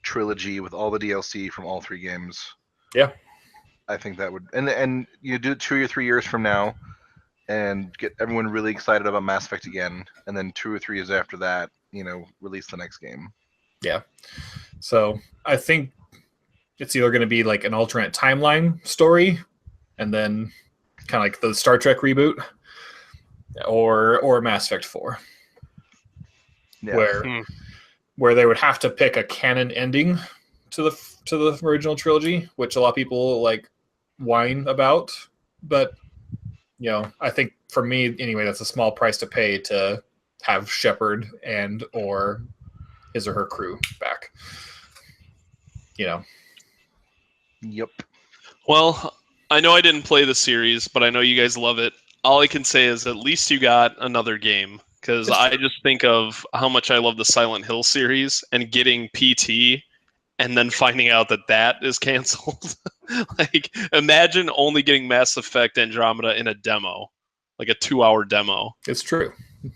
trilogy with all the DLC from all 3 games. Yeah, I think that would, and you do it 2 or 3 years from now, and get everyone really excited about Mass Effect again, and then 2 or 3 years after that, you know, release the next game. Yeah. So I think it's either going to be like an alternate timeline story, and then kind of like the Star Trek reboot, or Mass Effect 4, where they would have to pick a canon ending to the original trilogy, which a lot of people like whine about. But I think for me anyway, that's a small price to pay to have Shepard and or his or her crew back. Yep. Well, I know I didn't play the series, but I know you guys love it. All I can say is at least you got another game, because I just think of how much I love the Silent Hill series and getting PT and then finding out that is canceled. Like, imagine only getting Mass Effect Andromeda in a demo, like a 2-hour demo. It's true.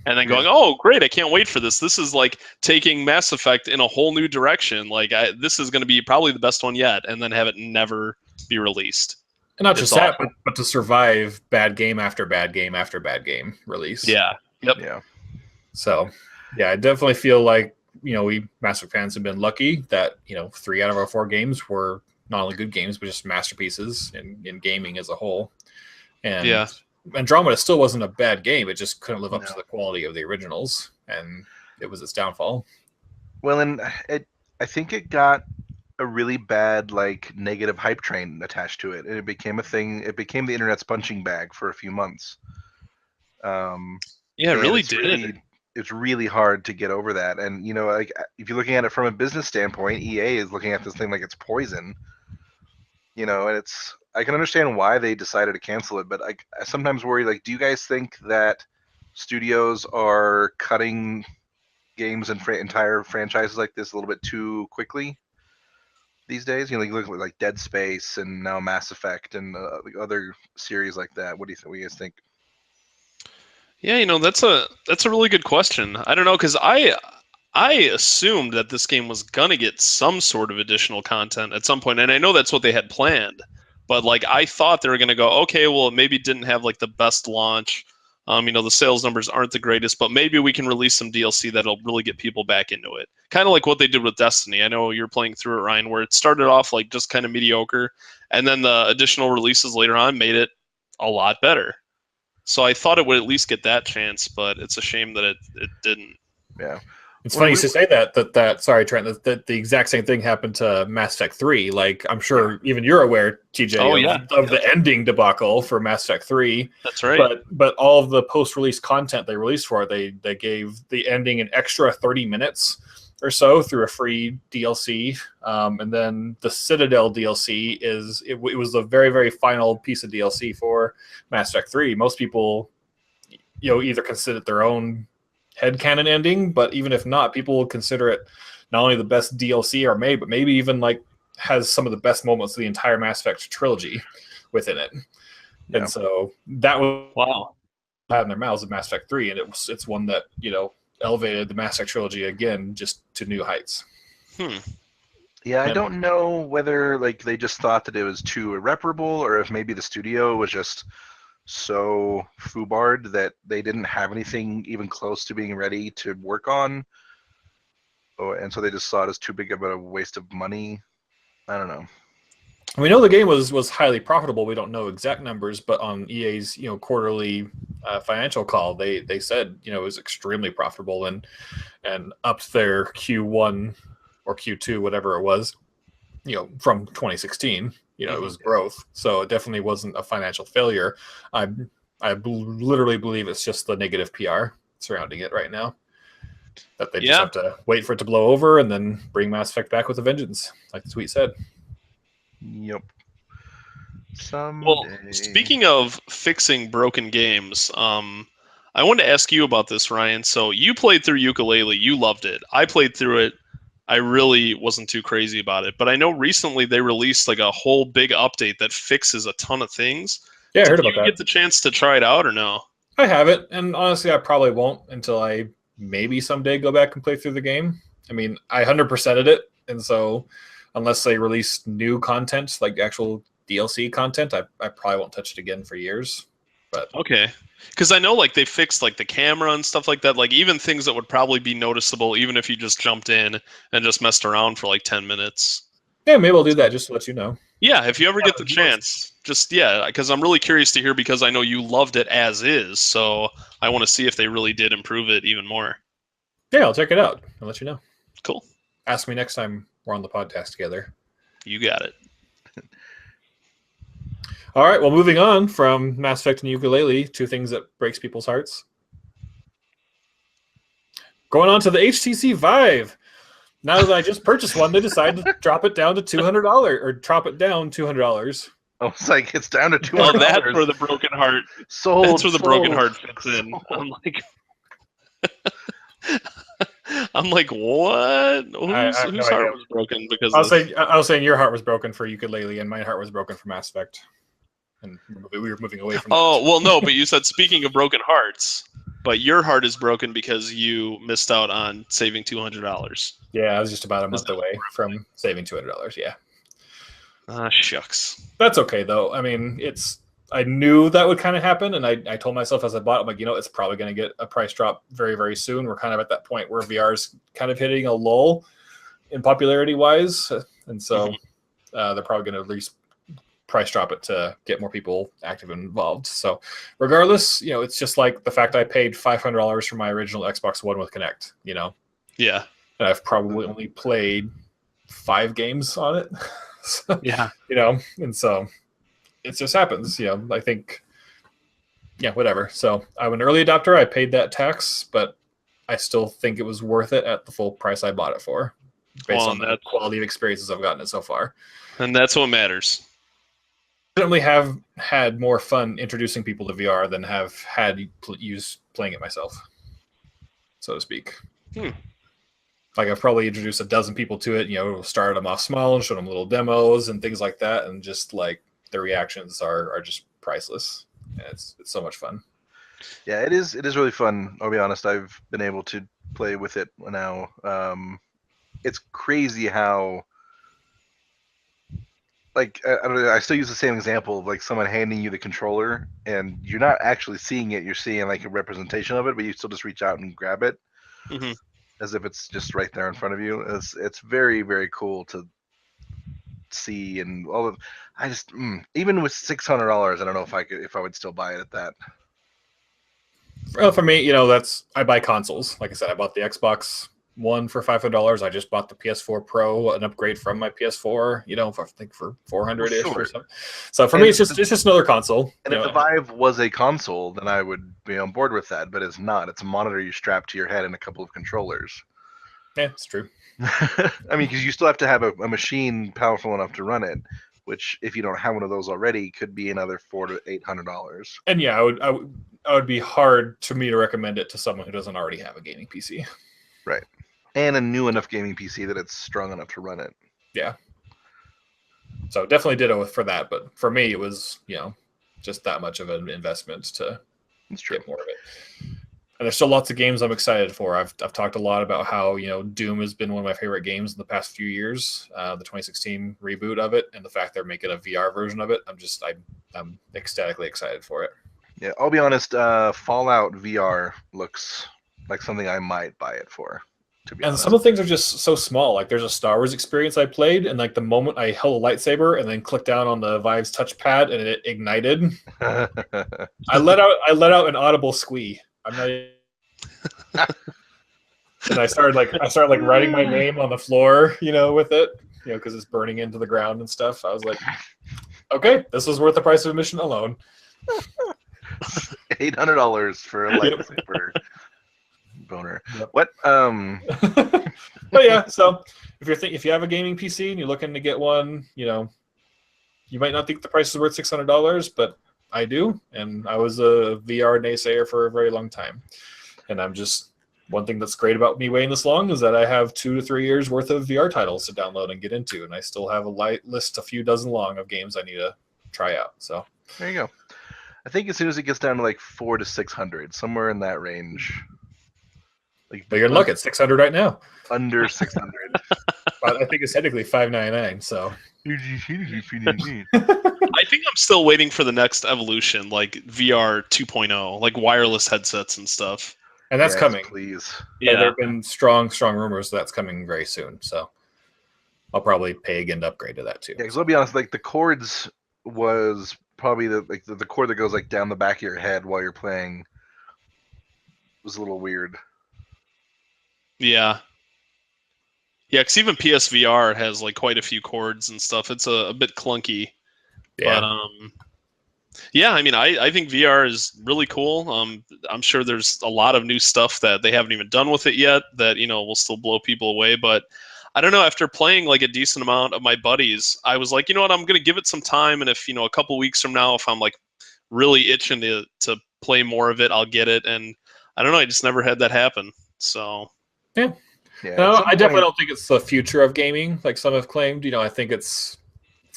And then going, oh, great, I can't wait for this. This is like taking Mass Effect in a whole new direction. Like, this is going to be probably the best one yet, and then have it never be released. And not just that, but to survive bad game after bad game after bad game release. Yeah. Yep. Yeah. So, yeah, I definitely feel like, we Mass Effect fans have been lucky that, 3 out of our 4 games were not only good games, but just masterpieces in gaming as a whole. And Andromeda still wasn't a bad game. It just couldn't live up to the quality of the originals, and it was its downfall. Well, and I think it got a really bad, negative hype train attached to it. And it became a thing. It became the internet's punching bag for a few months. It really did. It's really hard to get over that. And, if you're looking at it from a business standpoint, EA is looking at this thing like it's poison. And I can understand why they decided to cancel it, but I sometimes worry, do you guys think that studios are cutting games and entire franchises like this a little bit too quickly these days? You look at Dead Space and now Mass Effect and other series like that. What do you guys think? Yeah, that's a really good question. I don't know, because I assumed that this game was gonna get some sort of additional content at some point, and I know that's what they had planned. But I thought they were gonna go, okay, well, it maybe didn't have the best launch. The sales numbers aren't the greatest, but maybe we can release some DLC that'll really get people back into it. Kind of like what they did with Destiny. I know you're playing through it, Ryan, where it started off just kind of mediocre, and then the additional releases later on made it a lot better. So I thought it would at least get that chance, but it's a shame that it didn't. Yeah. It's funny to say that sorry, Trent, that the exact same thing happened to Mass Effect 3. I'm sure even you're aware, TJ, of the ending debacle for Mass Effect 3. That's right. But all of the post-release content they released for it, they gave the ending an extra 30 minutes or so through a free DLC. And then the Citadel DLC it was the very, very final piece of DLC for Mass Effect 3. Most people, either consider it their own headcanon ending, but even if not, people will consider it not only the best DLC ever made, but maybe even has some of the best moments of the entire Mass Effect trilogy within it. Yeah. And so that was had in their mouths of Mass Effect 3, and it's one that elevated the Mass Effect trilogy again just to new heights. Yeah, I don't know whether they just thought that it was too irreparable, or if maybe the studio was just so foobarred that they didn't have anything even close to being ready to work on, and so they just saw it as too big of a waste of money. I don't know. We know the game was highly profitable. We don't know exact numbers, but on EA's quarterly financial call, they said it was extremely profitable and upped their Q1 or Q2, whatever it was, from 2016. It was growth, so it definitely wasn't a financial failure. I literally believe it's just the negative PR surrounding it right now, that they just have to wait for it to blow over and then bring Mass Effect back with a vengeance, like the tweet said. Yep. Someday. Well, speaking of fixing broken games, I wanted to ask you about this, Ryan. So you played through Yooka-Laylee, you loved it. I played through it. I really wasn't too crazy about it, but I know recently they released a whole big update that fixes a ton of things. Yeah, I heard about that. Did you get the chance to try it out or no? I haven't, and honestly, I probably won't until I maybe someday go back and play through the game. I mean, I 100%ed it, and so unless they release new content, actual DLC content, I probably won't touch it again for years. But okay. Because I know they fixed the camera and stuff like that, even things that would probably be noticeable even if you just jumped in and just messed around for 10 minutes. Yeah, maybe I'll do that just to let you know. Yeah, if you ever get the chance, because I'm really curious to hear, because I know you loved it as is, so I want to see if they really did improve it even more. Yeah, I'll check it out. I'll let you know. Cool. Ask me next time we're on the podcast together. You got it. All right, well, moving on from Mass Effect and ukulele, two things that breaks people's hearts. Going on to the HTC Vive. Now that I just purchased one, they decided to drop it down to $200 or drop it down $200. I was like, it's down to $200. Oh, that's where the broken heart. Sold. That's where the broken sold, heart fits in. sold. I'm like, what? Whose heart was broken because I was saying your heart was broken for ukulele, and my heart was broken for Mass Effect, and we were moving away from. Oh well, no, but you said speaking of broken hearts, but your heart is broken because you missed out on saving $200. Yeah, I was just about a month away from saving $200. Yeah. Shucks. That's okay though. I mean, I knew that would kind of happen, and I told myself as I bought it, I'm like, it's probably going to get a price drop very, very soon. We're kind of at that point where VR is kind of hitting a lull in popularity wise, and so they're probably going to at least price drop it to get more people active and involved. So regardless, it's just like the fact I paid $500 for my original Xbox One with Kinect, Yeah. and I've probably only played 5 games on it. So, yeah. And so it just happens, I think, whatever. So I'm an early adopter. I paid that tax, but I still think it was worth it at the full price I bought it for, based on the quality of experiences I've gotten it so far. And that's what matters. Definitely have had more fun introducing people to VR than have had use playing it myself, so to speak. Like I've probably introduced a dozen people to it, started them off small and showed them little demos and things like that, and just like the reactions are just priceless. And it's so much fun. Yeah, it is really fun. I'll be honest, I've been able to play with it now. It's crazy how, like, I don't know, I still use the same example of like someone handing you the controller and you're not actually seeing it, you're seeing like a representation of it, but you still just reach out and grab it as if it's just right there in front of you. It's very, very cool to see, and all of even with $600, I don't know if I would still buy it at that. Well, for me, I buy consoles. Like I said, I bought the Xbox One for $500. I just bought the PS4 Pro, an upgrade from my PS4. I think for $400-ish or something. So for me, it's just another console. And if the Vive was a console, then I would be on board with that. But it's not. It's a monitor you strap to your head and a couple of controllers. Yeah, it's true. I mean, because you still have to have a machine powerful enough to run it, which if you don't have one of those already, could be another $400 to $800. And yeah, I would be hard to me to recommend it to someone who doesn't already have a gaming PC. Right. And a new enough gaming PC that it's strong enough to run it. Yeah. So definitely ditto for that, but for me it was, just that much of an investment to get more of it. And there's still lots of games I'm excited for. I've talked a lot about how, Doom has been one of my favorite games in the past few years. The 2016 reboot of it, and the fact they're making a VR version of it, I'm ecstatically excited for it. Yeah, I'll be honest, Fallout VR looks like something I might buy it for. And some of the things are just so small. Like there's a Star Wars experience I played, and like the moment I held a lightsaber and then clicked down on the Vive's touchpad and it ignited, I let out an audible squee. I'm not. And I started writing my name on the floor, with it, because it's burning into the ground and stuff. I was like, okay, this was worth the price of admission alone. $800 for a lightsaber. Boner. Yep. What? But yeah, so if you have a gaming PC and you're looking to get one, you might not think the price is worth $600, but I do, and I was a VR naysayer for a very long time. And I'm just, one thing that's great about me waiting this long is that I have 2 to 3 years worth of VR titles to download and get into, and I still have a list a few dozen long of games I need to try out. So there you go. I think as soon as it gets down to like 400 to 600, somewhere in that range. But you're looking at 600 right now. Under 600. But I think it's technically $599. So I think I'm still waiting for the next evolution, like VR 2.0, like wireless headsets and stuff. And that's coming. Please. Yeah, there have been strong rumors that's coming very soon. So I'll probably pay again to upgrade to that too. Yeah, because I'll be honest, like the cords was probably the cord that goes like down the back of your head while you're playing was a little weird. Yeah. Yeah, because even PSVR has like quite a few cords and stuff. It's a bit clunky. Yeah. But Yeah, I mean, I think VR is really cool. I'm sure there's a lot of new stuff that they haven't even done with it yet that, will still blow people away. But I don't know, after playing like a decent amount of my buddies, I was like, you know what, I'm going to give it some time. And if, a couple weeks from now, if I'm like really itching to play more of it, I'll get it. And I don't know, I just never had that happen. So. Yeah. Yeah, No, at some I definitely point- don't think it's the future of gaming, like some have claimed. I think it's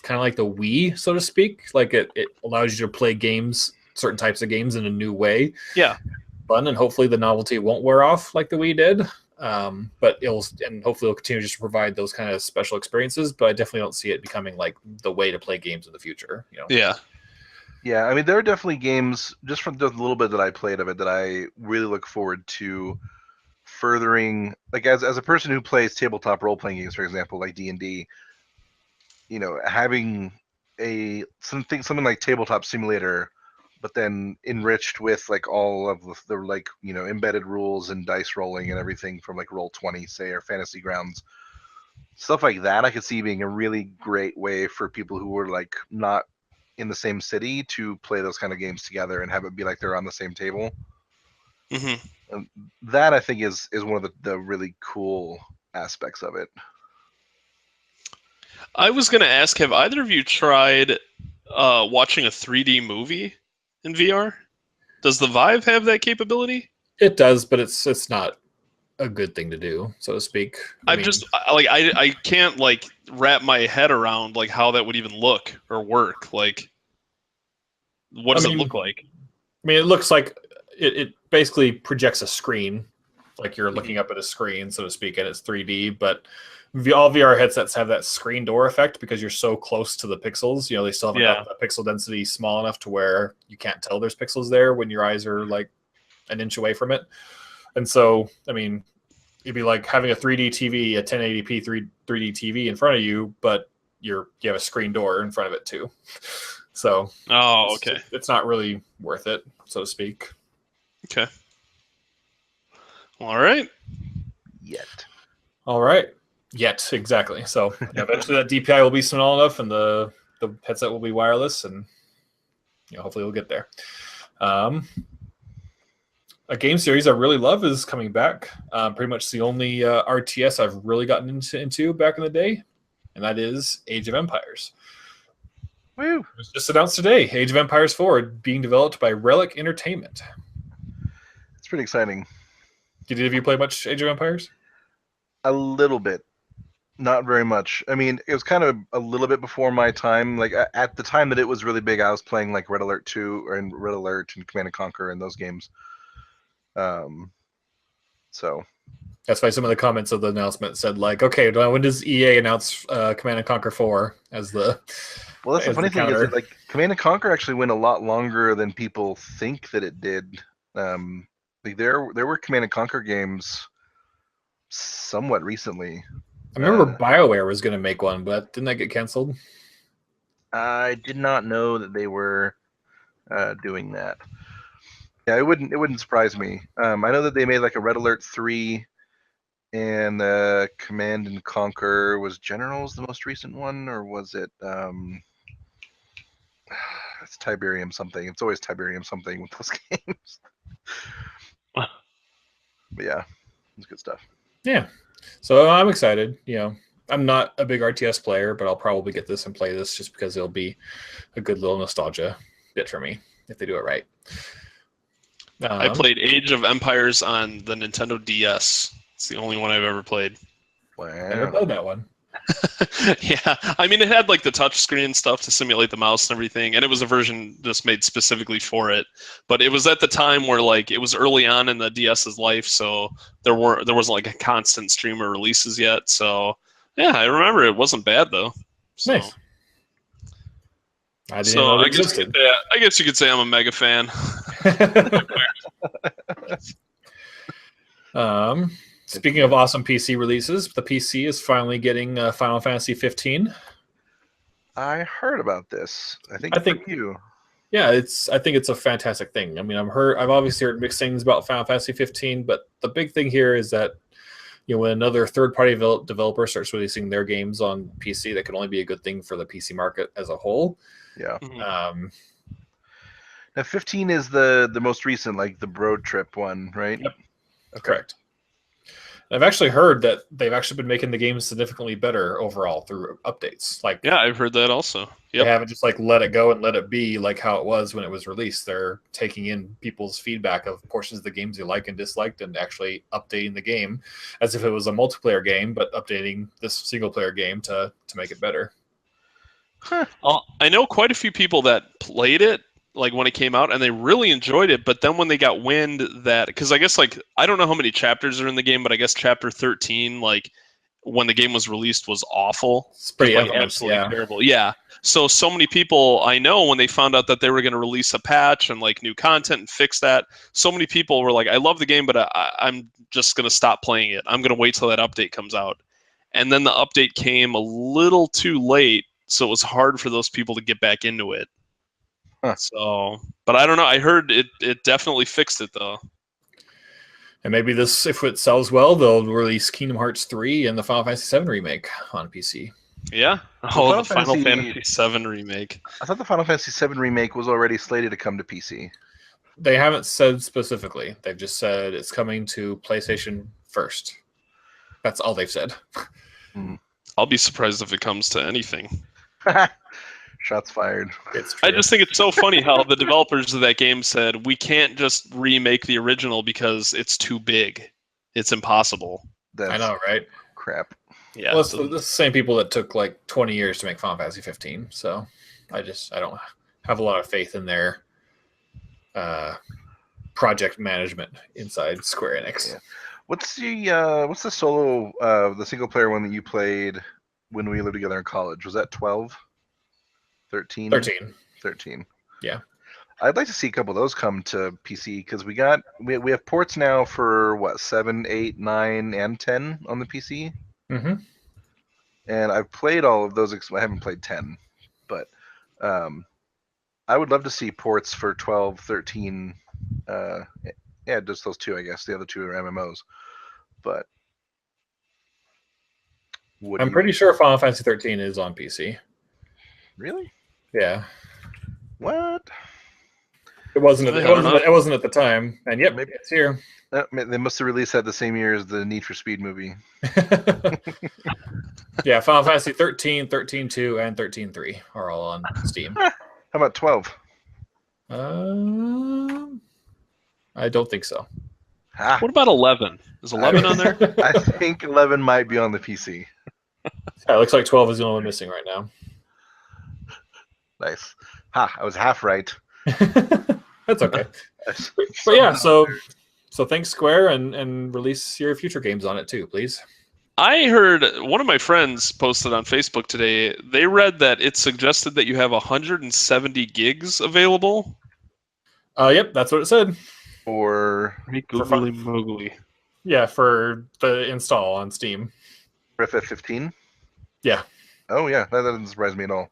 kind of like the Wii, so to speak. Like it allows you to play games, certain types of games, in a new way. Yeah. Fun, and hopefully the novelty won't wear off like the Wii did. But hopefully it'll continue just to provide those kind of special experiences. But I definitely don't see it becoming like the way to play games in the future. Yeah. Yeah, I mean, there are definitely games, just from the little bit that I played of it, that I really look forward to furthering. Like, as a person who plays tabletop role-playing games, for example, like D&D, having something like Tabletop Simulator, but then enriched with like all of the like embedded rules and dice rolling and everything from like Roll20, say, or Fantasy Grounds, stuff like that. I could see being a really great way for people who were like not in the same city to play those kind of games together and have it be like they're on the same table. Mm-hmm. That I think is one of the really cool aspects of it. I was going to ask, have either of you tried watching a 3D movie in VR? Does the Vive have that capability? It does, but it's not a good thing to do, so to speak. I can't like wrap my head around like how that would even look or work. Like, what does it look like? I mean, it looks like it basically projects a screen, like you're looking up at a screen, so to speak, and it's 3D. But all VR headsets have that screen door effect because you're so close to the pixels. They still haven't got the pixel density small enough to where you can't tell there's pixels there when your eyes are like an inch away from it. And so, I mean, it'd be like having a 3D TV, a 1080p 3D TV in front of you, but you have a screen door in front of it too. So, okay, it's not really worth it, so to speak. Okay. All right. All right. Yet, exactly. So eventually that DPI will be small enough, and the headset will be wireless, and hopefully we'll get there. A game series I really love is coming back. Pretty much the only RTS I've really gotten into back in the day, and that is Age of Empires. Woo! It was just announced today. Age of Empires 4 being developed by Relic Entertainment. It's pretty exciting. Did any of you play much Age of Empires? A little bit. Not very much. I mean, it was kind of a little bit before my time. Like, at the time that it was really big, I was playing like Red Alert 2 and Red Alert and Command & Conquer and those games. So that's why some of the comments of the announcement said like, okay, when does EA announce Command & Conquer 4 as the Well, that's the funny thing is counter? that, like, Command & Conquer actually went a lot longer than people think that it did. Like there were Command & Conquer games somewhat recently. I remember BioWare was going to make one, but didn't that get canceled? I did not know that they were doing that. Yeah, it wouldn't surprise me. I know that they made like a Red Alert 3 and Command and Conquer. Was Generals the most recent one, or was it it's Tiberium something. It's always Tiberium something with those games. But yeah, it's good stuff. Yeah. So I'm excited. I'm not a big RTS player, but I'll probably get this and play this just because it'll be a good little nostalgia bit for me if they do it right. I played Age of Empires on the Nintendo DS. It's the only one I've ever played. Wow. I never played that one. Yeah, I mean, it had like the touch screen stuff to simulate the mouse and everything, and it was a version just made specifically for it. But it was at the time where like it was early on in the DS's life, so there wasn't like a constant stream of releases yet. So yeah, I remember it wasn't bad though. So. Nice. I didn't know it existed. I guess you could say I'm a mega fan. Speaking of awesome PC releases, the PC is finally getting Final Fantasy 15. I heard about this. I think you. Yeah, I think it's a fantastic thing. I mean, I've obviously heard mixed things about Final Fantasy 15, but the big thing here is that when another third-party developer starts releasing their games on PC, that can only be a good thing for the PC market as a whole. Yeah. Now 15 is the most recent, like the road trip one, right? Yep. Okay. Correct. I've actually heard that they've actually been making the game significantly better overall through updates. Like, Yeah, I've heard that also. they Yep. haven't just like let it go and let it be like how it was when it was released. They're taking in people's feedback of portions of the games they like and disliked, and actually updating the game as if it was a multiplayer game, but updating this single player game to make it better. I know quite a few people that played it like when it came out, and they really enjoyed it. But then when they got wind that, because I guess like I don't know how many chapters are in the game, but I guess chapter 13, like when the game was released, was awful. It's pretty like infamous, absolutely yeah. terrible. Yeah. So many people I know, when they found out that they were going to release a patch and like new content and fix that, so many people were like, "I love the game, but I'm just going to stop playing it. I'm going to wait till that update comes out." And then the update came a little too late, so it was hard for those people to get back into it. Huh. So, but I don't know. I heard it definitely fixed it though. And maybe this, if it sells well, they'll release Kingdom Hearts 3 and the Final Fantasy VII remake on PC. Yeah. Well, The Final Fantasy VII remake. I thought the Final Fantasy VII remake was already slated to come to PC. They haven't said specifically. They've just said it's coming to PlayStation first. That's all they've said. I'll be surprised if it comes to anything. Shots fired. It's true. I just think it's so funny how the developers of that game said, we can't just remake the original because it's too big. It's impossible. That's I know, right? crap. Yeah. Well, it's the same people that took like 20 years to make Final Fantasy 15. So I don't have a lot of faith in their project management inside Square Enix. Yeah. What's the solo the single player one that you played when we lived together in college? Was that 12? 13? 13. Yeah. I'd like to see a couple of those come to PC because we have ports now for what, 7, 8, 9, and 10 on the PC. Mm-hmm. And I've played all of those. I haven't played 10, but I would love to see ports for 12, 13. Yeah, just those two, I guess. The other two are MMOs. But I'm pretty sure Final Fantasy 13 is on PC. Really? Yeah. What? It wasn't at the time, and yep, Maybe it's here. They must have released that the same year as the Need for Speed movie. Yeah, Final Fantasy 13, 13.2, and 13.3 are all on Steam. How about 12? I don't think so. Ah, What about 11? Is 11 on there? I think 11 might be on the PC. Yeah, it looks like 12 is the only one missing right now. Nice. Ha! I was half right. That's okay. But yeah, so thanks Square, and release your future games on it too, please. I heard one of my friends posted on Facebook today. They read that it suggested that you have 170 gigs available. Yep, that's what it said. Or Googly moogly. Yeah, for the install on Steam. FF15? Yeah. Oh yeah, that doesn't surprise me at all.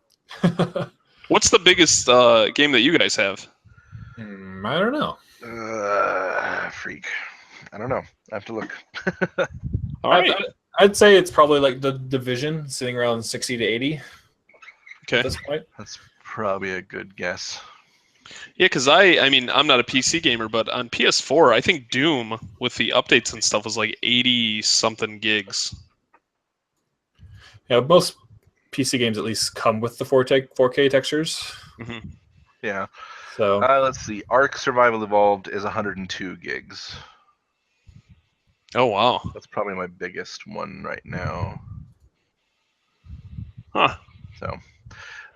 What's the biggest game that you guys have? I don't know. Freak. I don't know. I have to look. All right. I'd say it's probably like the Division, sitting around 60 to 80 Okay. at this point. That's probably a good guess. Yeah, because I mean, I'm not a PC gamer, but on PS4, I think Doom with the updates and stuff was like 80-something gigs. Yeah, most PC games at least come with the 4K textures. Mm-hmm. Yeah. So Let's see. Ark Survival Evolved is 102 gigs. Oh, wow. That's probably my biggest one right now. Huh. So,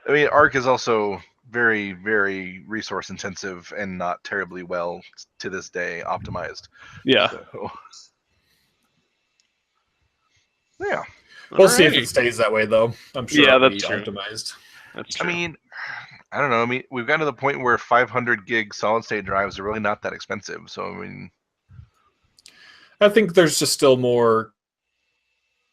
I mean, Ark is also very, very resource intensive and not terribly well to this day optimized. Yeah. So, yeah. we'll see if it stays that way, though. I'm sure Yeah, it'll be that's true. optimized. That's true. I mean, I don't know. I mean, we've gotten to the point where 500 gig solid state drives are really not that expensive. So, I mean, I think there's just still more.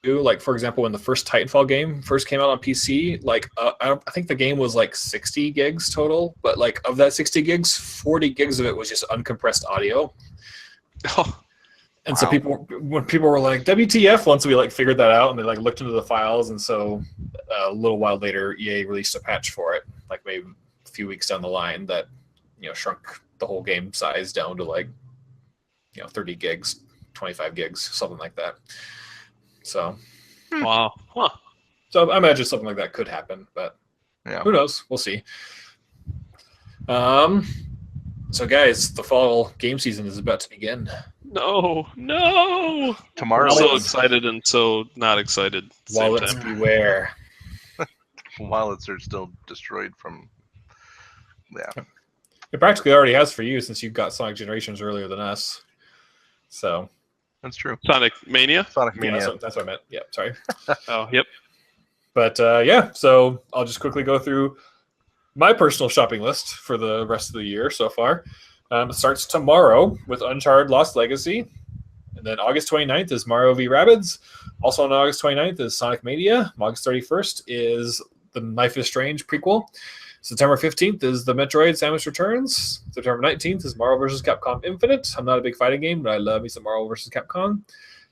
Like, for example, when the first Titanfall game first came out on PC, like I think the game was like 60 gigs total, but like of that 60 gigs, 40 gigs of it was just uncompressed audio. Oh, And so when people were like, WTF, once we like figured that out and they like looked into the files, and so a little while later, EA released a patch for it, like maybe a few weeks down the line, that shrunk the whole game size down to like 30 gigs, 25 gigs, something like that. So Wow. Huh. So I imagine something like that could happen, but who knows? We'll see. So guys, the fall game season is about to begin. No. Tomorrow. I'm so excited and so not excited. At the same Wallets time. beware. Wallets are still destroyed from. Yeah. It practically already has for you since you got Sonic Generations earlier than us. So That's true. Sonic Mania. Sonic yeah, Mania. that's what I meant. Yeah, sorry. Oh, yep. But so I'll just quickly go through my personal shopping list for the rest of the year so far. It starts tomorrow with Uncharted Lost Legacy. And then August 29th is Mario v. Rabbids. Also on August 29th is Sonic Mania. August 31st is the Life is Strange prequel. September 15th is the Metroid Samus Returns. September 19th is Marvel vs. Capcom Infinite. I'm not a big fighting game, but I love me some Marvel vs. Capcom.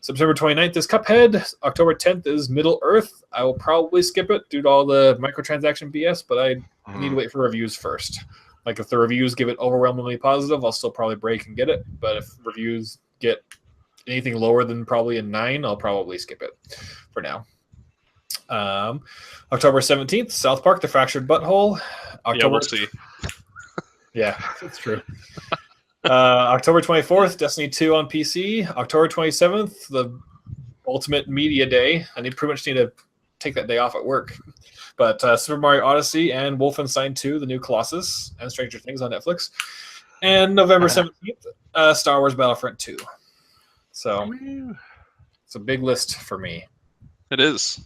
September 29th is Cuphead. October 10th is Middle Earth. I will probably skip it due to all the microtransaction BS, but I need to wait for reviews first. Like if the reviews give it overwhelmingly positive, I'll still probably break and get it. But if reviews get anything lower than probably a 9, I'll probably skip it for now. October 17th, South Park: The Fractured Butthole. October, We'll see. Yeah, that's true. October 24th, Destiny 2 on PC. October 27th, the Ultimate Media Day. I pretty much need to take that day off at work. But Super Mario Odyssey and Wolfenstein 2, The New Colossus, and Stranger Things on Netflix. And November 17th, Star Wars Battlefront 2. So it's a big list for me. It is.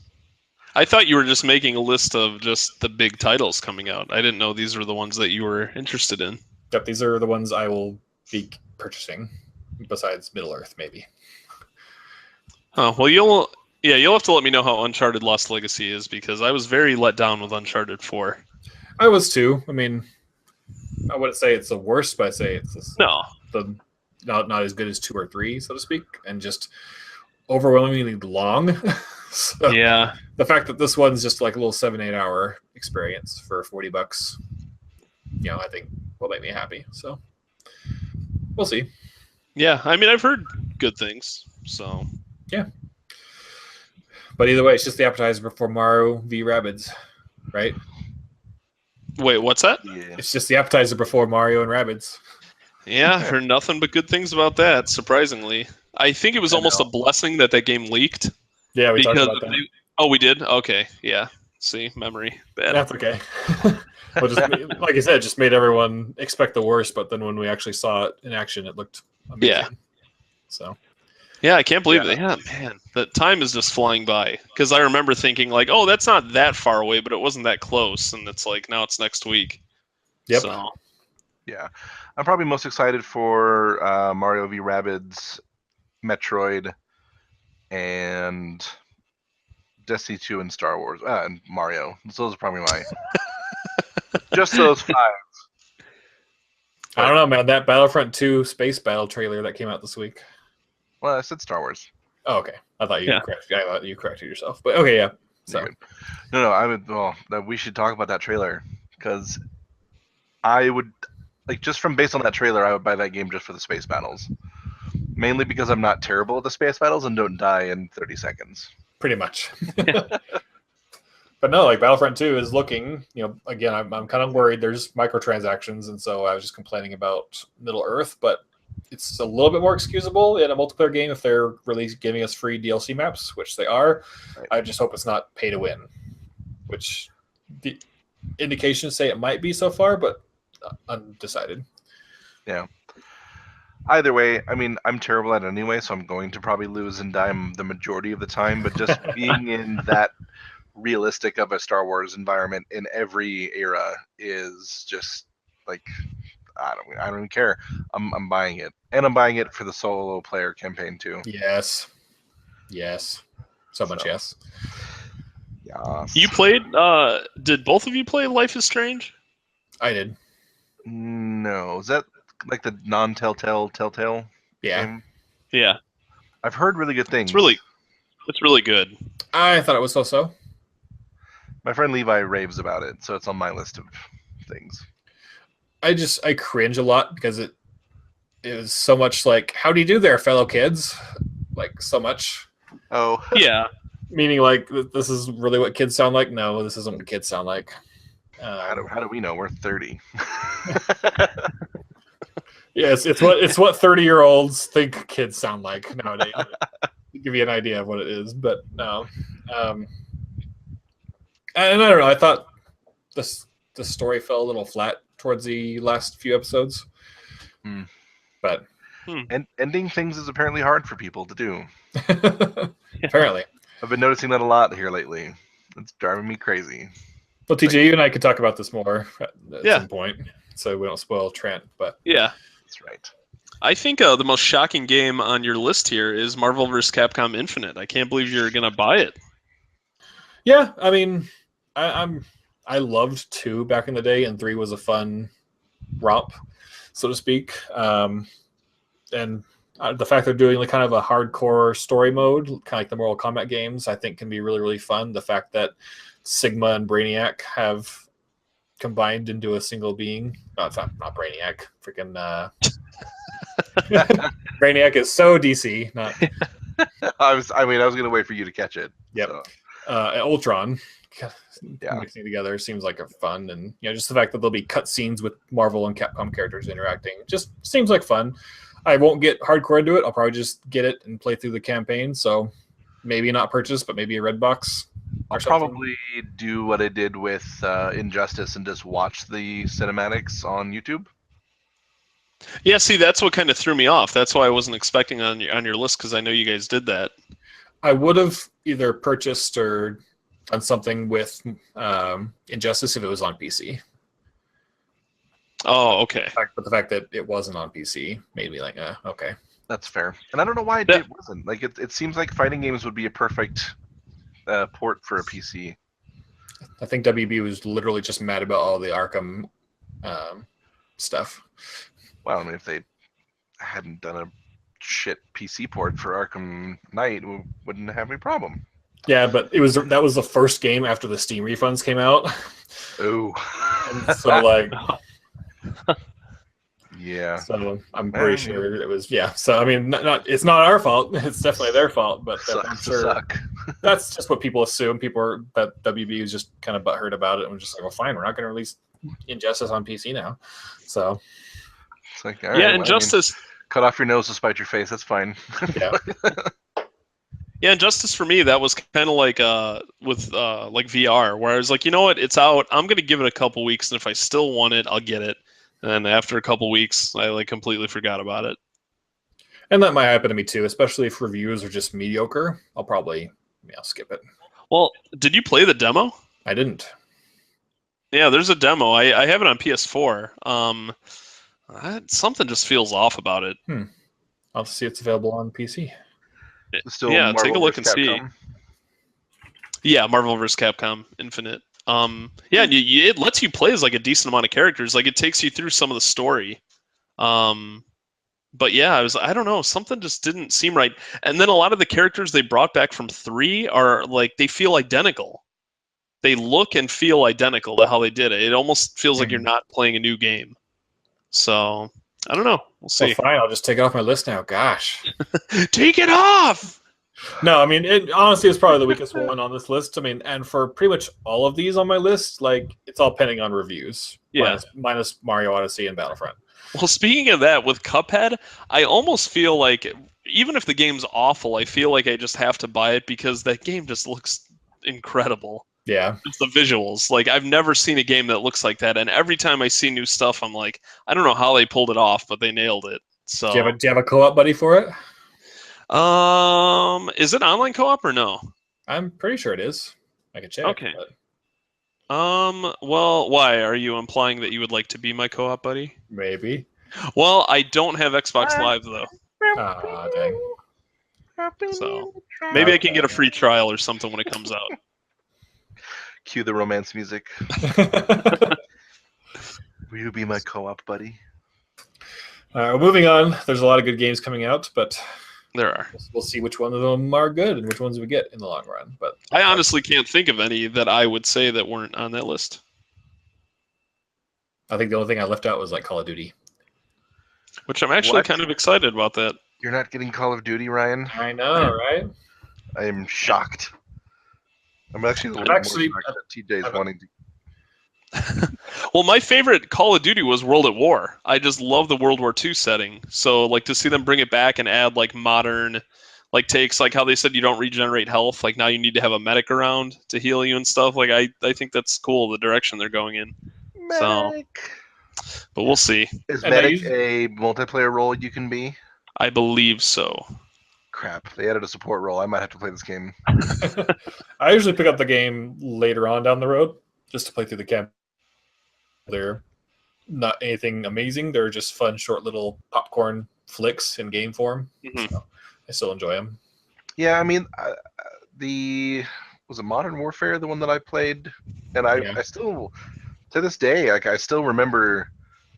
I thought you were just making a list of just the big titles coming out. I didn't know these were the ones that you were interested in. Yep, these are the ones I will be purchasing, besides Middle Earth, maybe. Oh, well, you'll have to let me know how Uncharted Lost Legacy is, because I was very let down with Uncharted 4. I was too. I mean, I wouldn't say it's the worst, but I'd say it's not as good as 2 or 3, so to speak, and just overwhelmingly long. So yeah. The fact that this one's just like a little 7-8 hour experience for $40, I think will make me happy. So we'll see. Yeah, I mean, I've heard good things, so yeah. But either way, it's just the appetizer before Mario v. Rabbids, right? Wait, what's that? Yeah. It's just the appetizer before Mario and Rabbids. Yeah, I've heard nothing but good things about that, surprisingly. I think it was almost a blessing that game leaked. Yeah, we talked about that. Oh, we did? Okay, yeah. See, memory. Bad. That's okay. Well, just like I said, it just made everyone expect the worst, but then when we actually saw it in action, it looked amazing. Yeah. So. Yeah, I can't believe it. Yeah, man, the time is just flying by. Because I remember thinking, like, oh, that's not that far away, but it wasn't that close. And it's like, now it's next week. Yep. So. Yeah. I'm probably most excited for Mario v. Rabbids, Metroid, and Destiny 2 and Star Wars, and Mario. Those are probably my... just those 5. I don't know, man. That Battlefront 2 Space Battle trailer that came out this week. Well, I said Star Wars. Oh, okay. I thought you corrected yourself. But okay, yeah. So. No, I would. Well, we should talk about that trailer, because I would, like, just from based on that trailer, I would buy that game just for the space battles. Mainly because I'm not terrible at the space battles and don't die in 30 seconds. Pretty much. But no, like Battlefront 2 is looking, again, I'm kind of worried there's microtransactions, and so I was just complaining about Middle Earth, but it's a little bit more excusable in a multiplayer game if they're really giving us free DLC maps, which they are. Right. I just hope it's not pay to win, which the indications say it might be so far, but undecided. Yeah. Either way, I mean, I'm terrible at it anyway, so I'm going to probably lose and die the majority of the time, but just being in that realistic of a Star Wars environment in every era is just like, I don't even care. I'm buying it, and I'm buying it for the solo player campaign too. Yes, so much yes. Yes. You played? Did both of you play Life is Strange? I did. No, is that like the non-Telltale Yeah. game? Yeah. I've heard really good things. It's really good. I thought it was so. My friend Levi raves about it, so it's on my list of things. I cringe a lot because it is so much like, how do you do there, fellow kids? Like, so much. Oh, Yeah. Meaning, like, this is really what kids sound like? No, this isn't what kids sound like. how do we know? We're 30. Yeah, it's what 30-year-olds think kids sound like nowadays. To give you an idea of what it is, but no. And I don't know. I thought the story fell a little flat towards the last few episodes. But And ending things is apparently hard for people to do. apparently. I've been noticing that a lot here lately. It's driving me crazy. Well, TJ, you and I could talk about this more at Yeah. some point, so we don't spoil Trent. But Yeah. That's right. I think the most shocking game on your list here is Marvel vs. Capcom Infinite. I can't believe you're going to buy it. yeah, I mean, I loved 2 back in the day, and 3 was a fun romp, so to speak. And the fact they're doing like kind of a hardcore story mode, kind of like the Mortal Kombat games, I think can be really, really fun. The fact that Sigma and Brainiac have combined into a single being. No, it's not Brainiac. Freaking Brainiac is so DC. Not I was gonna wait for you to catch it. Yep. So. Ultron. Yeah. Mixing together seems like a fun, and just the fact that there'll be cut scenes with Marvel and Capcom characters interacting just seems like fun. I won't get hardcore into it. I'll probably just get it and play through the campaign. So maybe not purchase, but maybe a red box. I'll probably do what I did with Injustice and just watch the cinematics on YouTube. Yeah, see, that's what kind of threw me off. That's why I wasn't expecting on your list, because I know you guys did that. I would have either purchased or done something with Injustice if it was on PC. Oh, okay. But the fact that it wasn't on PC made me like, okay. That's fair. And I don't know why it wasn't. Like, it seems like fighting games would be a perfect port for a PC. I think WB was literally just mad about all the Arkham stuff. Well, I mean, if they hadn't done a shit PC port for Arkham Knight, we wouldn't have any problem. Yeah, but that was the first game after the Steam refunds came out. Oh. And so like yeah. So I'm pretty sure it was So I mean, it's not our fault. It's definitely their fault. But I'm sure that's just what people assume. That WB was just kind of butthurt about it and was just like, well, fine, we're not going to release Injustice on PC now. So it's like, all right, well, Injustice. Cut off your nose to spite your face. That's fine. Yeah. Yeah, Injustice for me, that was kind of like with like VR, where I was like, you know what, it's out. I'm gonna give it a couple weeks, and if I still want it, I'll get it. And after a couple weeks, I like completely forgot about it. And that might happen to me too, especially if reviews are just mediocre. I'll probably skip it. Well, did you play the demo? I didn't. Yeah, there's a demo. I have it on PS4. Something just feels off about it. I'll see it's available on PC. Still Marvel take a look and see. Yeah, Marvel vs. Capcom Infinite. It lets you play as like a decent amount of characters. Like it takes you through some of the story. But yeah, I don't know, something just didn't seem right. And then a lot of the characters they brought back from 3 are like they feel identical. They look and feel identical to how they did it. It almost feels like you're not playing a new game. So I don't know. We'll see. Well, fine, I'll just take it off my list now. Gosh. Take it off! No, I mean, it honestly is probably the weakest one on this list. I mean, and for pretty much all of these on my list, like, it's all pending on reviews. Yeah. Minus Mario Odyssey and Battlefront. Well, speaking of that, with Cuphead, I almost feel like, even if the game's awful, I feel like I just have to buy it because that game just looks incredible. Yeah. It's the visuals. Like, I've never seen a game that looks like that, and every time I see new stuff, I'm like, I don't know how they pulled it off, but they nailed it. So, do you have a co-op buddy for it? Is it online co-op or no? I'm pretty sure it is. I can check. Okay. But... Well, why? Are you implying that you would like to be my co-op buddy? Maybe. Well, I don't have Xbox Live, though. Ah, dang. So, maybe I can get a free trial or something when it comes out. Cue the romance music. Will you be my co-op buddy? Moving on. There's a lot of good games coming out, but there are. We'll see which one of them are good and which ones we get in the long run. But I honestly can't think of any that I would say that weren't on that list. I think the only thing I left out was like Call of Duty. Which I'm actually What? kind of excited about that. You're not getting Call of Duty, Ryan? I know, right? I am shocked. I'm actually a little I'm bit actually- more shocked that TJ's I'm- wanting to. Well, my favorite Call of Duty was World at War. I just love the World War II setting. So, like, to see them bring it back and add, like, modern, like, takes, like how they said you don't regenerate health. Like, now you need to have a medic around to heal you and stuff. Like, I think that's cool, the direction they're going in. So- Medic. But we'll see. Is And I medic use- a multiplayer role you can be? I believe so. Crap, they added a support role. I might have to play this game. I usually pick up the game later on down the road just to play through the camp. They're not anything amazing. They're just fun, short little popcorn flicks in game form. Mhm. So I still enjoy them. Yeah, I mean, was it Modern Warfare the one that I played, and Yeah. I still to this day I still remember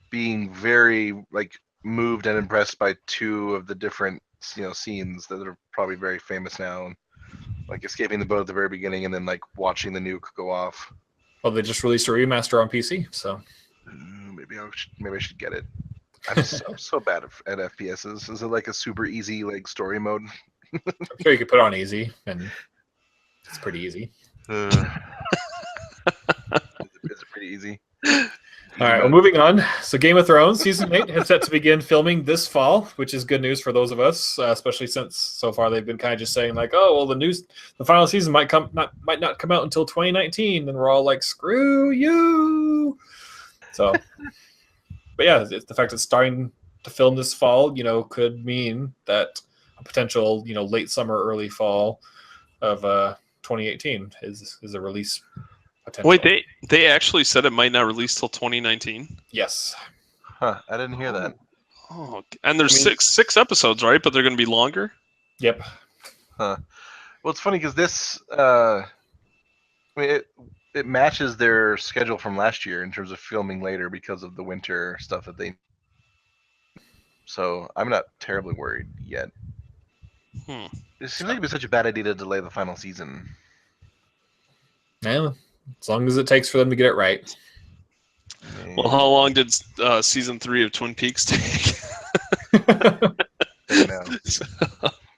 being very moved and impressed by two of the different scenes that are probably very famous now, like escaping the boat at the very beginning and then watching the nuke go off. Well, they just released a remaster on PC, so Maybe I should get it. I'm so bad at FPSs. Is it like a super easy story mode? I'm sure you could put it on easy, and it's pretty easy. Is it pretty easy? All right, well, moving on. So, Game of Thrones season 8 is set to begin filming this fall, which is good news for those of us, especially since so far they've been kind of just saying oh, well, the final season might not come out until 2019, and we're all like, screw you. So, but yeah, it's the fact that it's starting to film this fall, could mean that a potential, late summer, early fall of 2018 is a release potential. Wait, they actually said it might not release till 2019? Yes. Huh? I didn't hear that. Oh, and there's six episodes, right? But they're going to be longer? Yep. Well, it's funny because this, I mean, it matches their schedule from last year in terms of filming later because of the winter stuff that they. So I'm not terribly worried yet. Hmm. It seems like it'd be such a bad idea to delay the final season. Yeah, as long as it takes for them to get it right. Well, how long did season 3 of Twin Peaks take? I know.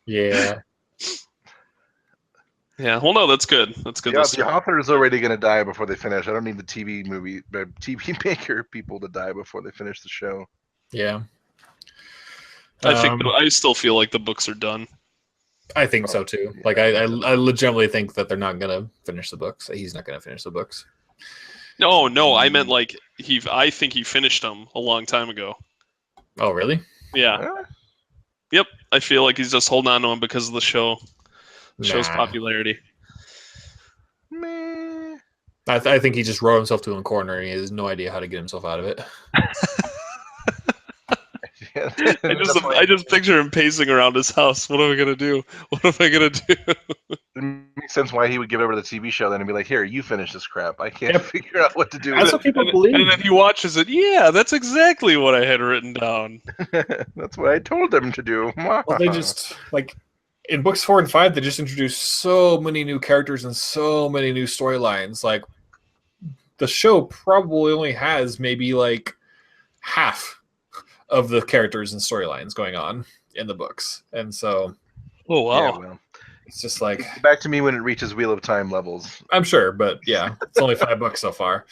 Yeah. Yeah, well, no, that's good. That's good. Yeah, the author is already going to die before they finish. I don't need the TV maker people to die before they finish the show. Yeah. I still feel like the books are done. I think so too. I legitimately think that they're not gonna finish the books. He's not gonna finish the books. No, I meant I think he finished them a long time ago. Oh, really? Yeah. Huh? Yep. I feel like he's just holding on to them because of the show's Nah. popularity. Meh. I think he just wrote himself to a corner and he has no idea how to get himself out of it. Yeah, I just picture him pacing around his house. What am I gonna do? What am I gonna do? It makes sense why he would give it over to the TV show then and be like, "Here, you finish this crap. I can't figure out what to do." That's what people believe. And then he watches it. Yeah, that's exactly what I had written down. That's what I told them to do. Well, they just in books 4 and 5, they just introduced so many new characters and so many new storylines. The show probably only has maybe half of the characters and storylines going on in the books, and so Oh wow. Yeah, well, it's just back to me when it reaches Wheel of Time levels. I'm sure, but yeah, it's only 5 books so far.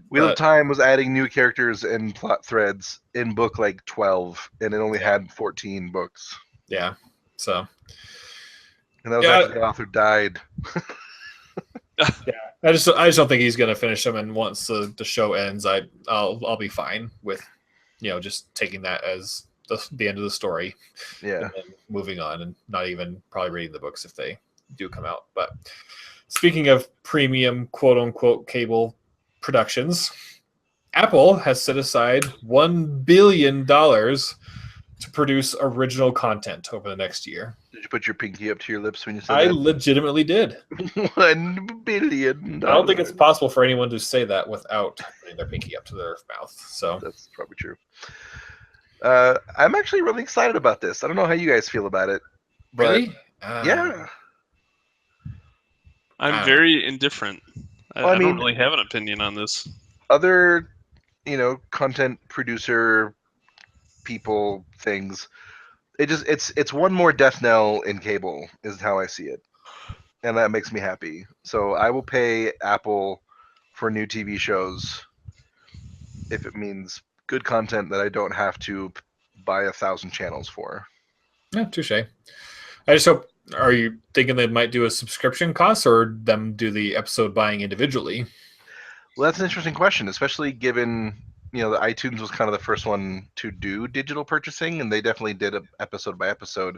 Wheel But- of Time was adding new characters and plot threads in book 12, and it only had 14 books. Yeah, so And that was Yeah. after the author died. I just don't think he's gonna finish them. And once the show ends, I'll be fine with just taking that as the end of the story. Yeah. And then moving on and not even probably reading the books if they do come out. But speaking of premium quote unquote cable productions, Apple has set aside $1 billion to produce original content over the next year. Did you put your pinky up to your lips when you said I that? legitimately did. $1 billion. I don't think it's possible for anyone to say that without putting their pinky up to their mouth. So That's probably true. I'm actually really excited about this. I don't know how you guys feel about it. But really, yeah. I'm very indifferent. Well, I I don't mean- really have an opinion on this. Other content producer people things. It's one more death knell in cable is how I see it, and that makes me happy. So I will pay Apple for new TV shows if it means good content that I don't have to buy 1,000 channels for. Yeah, touche. I just hope. Are you thinking they might do a subscription cost, or them do the episode buying individually? Well, that's an interesting question, especially given the iTunes was kind of the first one to do digital purchasing, and they definitely did it episode by episode.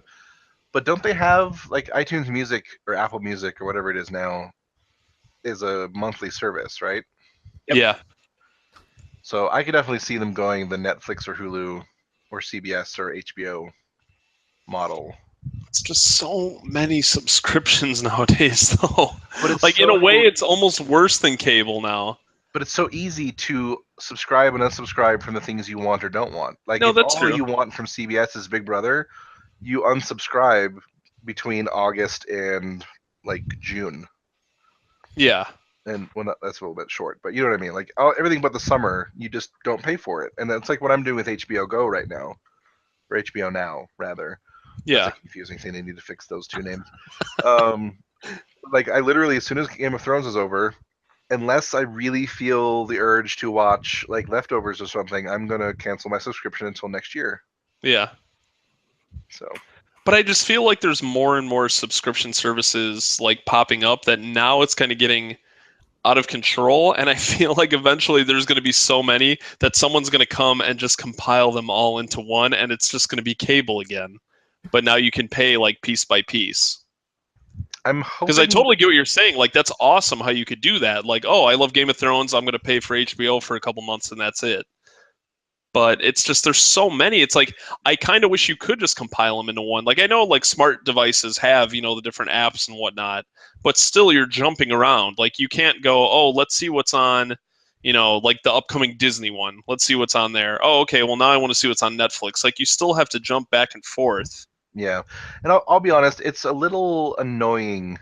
But don't they have like iTunes Music or Apple Music or whatever it is now is a monthly service, right? Yep. Yeah. So I could definitely see them going the Netflix or Hulu or CBS or HBO model. It's just so many subscriptions nowadays, though. But it's like in a way, it's almost worse than cable now. But it's so easy to subscribe and unsubscribe from the things you want or don't want. Like, No, if that's all true. you want from CBS is Big Brother, you unsubscribe between August and like June. Yeah. And that's a little bit short, but you know what I mean. Like everything but the summer, you just don't pay for it, and that's like what I'm doing with HBO Go right now, or HBO Now rather. Yeah. That's a confusing thing. They need to fix those two names. Like I literally, as soon as Game of Thrones is over, unless I really feel the urge to watch like Leftovers or something, I'm gonna cancel my subscription until next year. Yeah. So. But I just feel like there's more and more subscription services like popping up that now it's kind of getting out of control, and I feel like eventually there's going to be so many that someone's going to come and just compile them all into one, and it's just going to be cable again. But now you can pay like piece by piece. I'm hoping, because I totally get what you're saying. Like that's awesome how you could do that. Like, oh, I love Game of Thrones. I'm going to pay for HBO for a couple months and that's it. But it's just there's so many. It's like I kind of wish you could just compile them into one. Like I know like smart devices have the different apps and whatnot, but still you're jumping around. Like you can't go, oh, let's see what's on, like the upcoming Disney one. Let's see what's on there. Oh, okay. Well, now I want to see what's on Netflix. Like you still have to jump back and forth. Yeah, and I'll be honest, it's a little annoying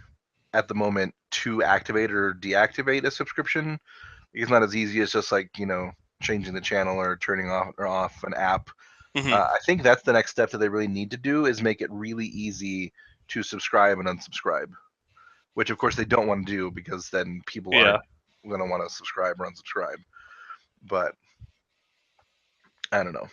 at the moment to activate or deactivate a subscription. It's not as easy as just like changing the channel or turning off an app. Mm-hmm. I think that's the next step that they really need to do is make it really easy to subscribe and unsubscribe, which of course they don't want to do because then people are going to want to subscribe or unsubscribe. But I don't know.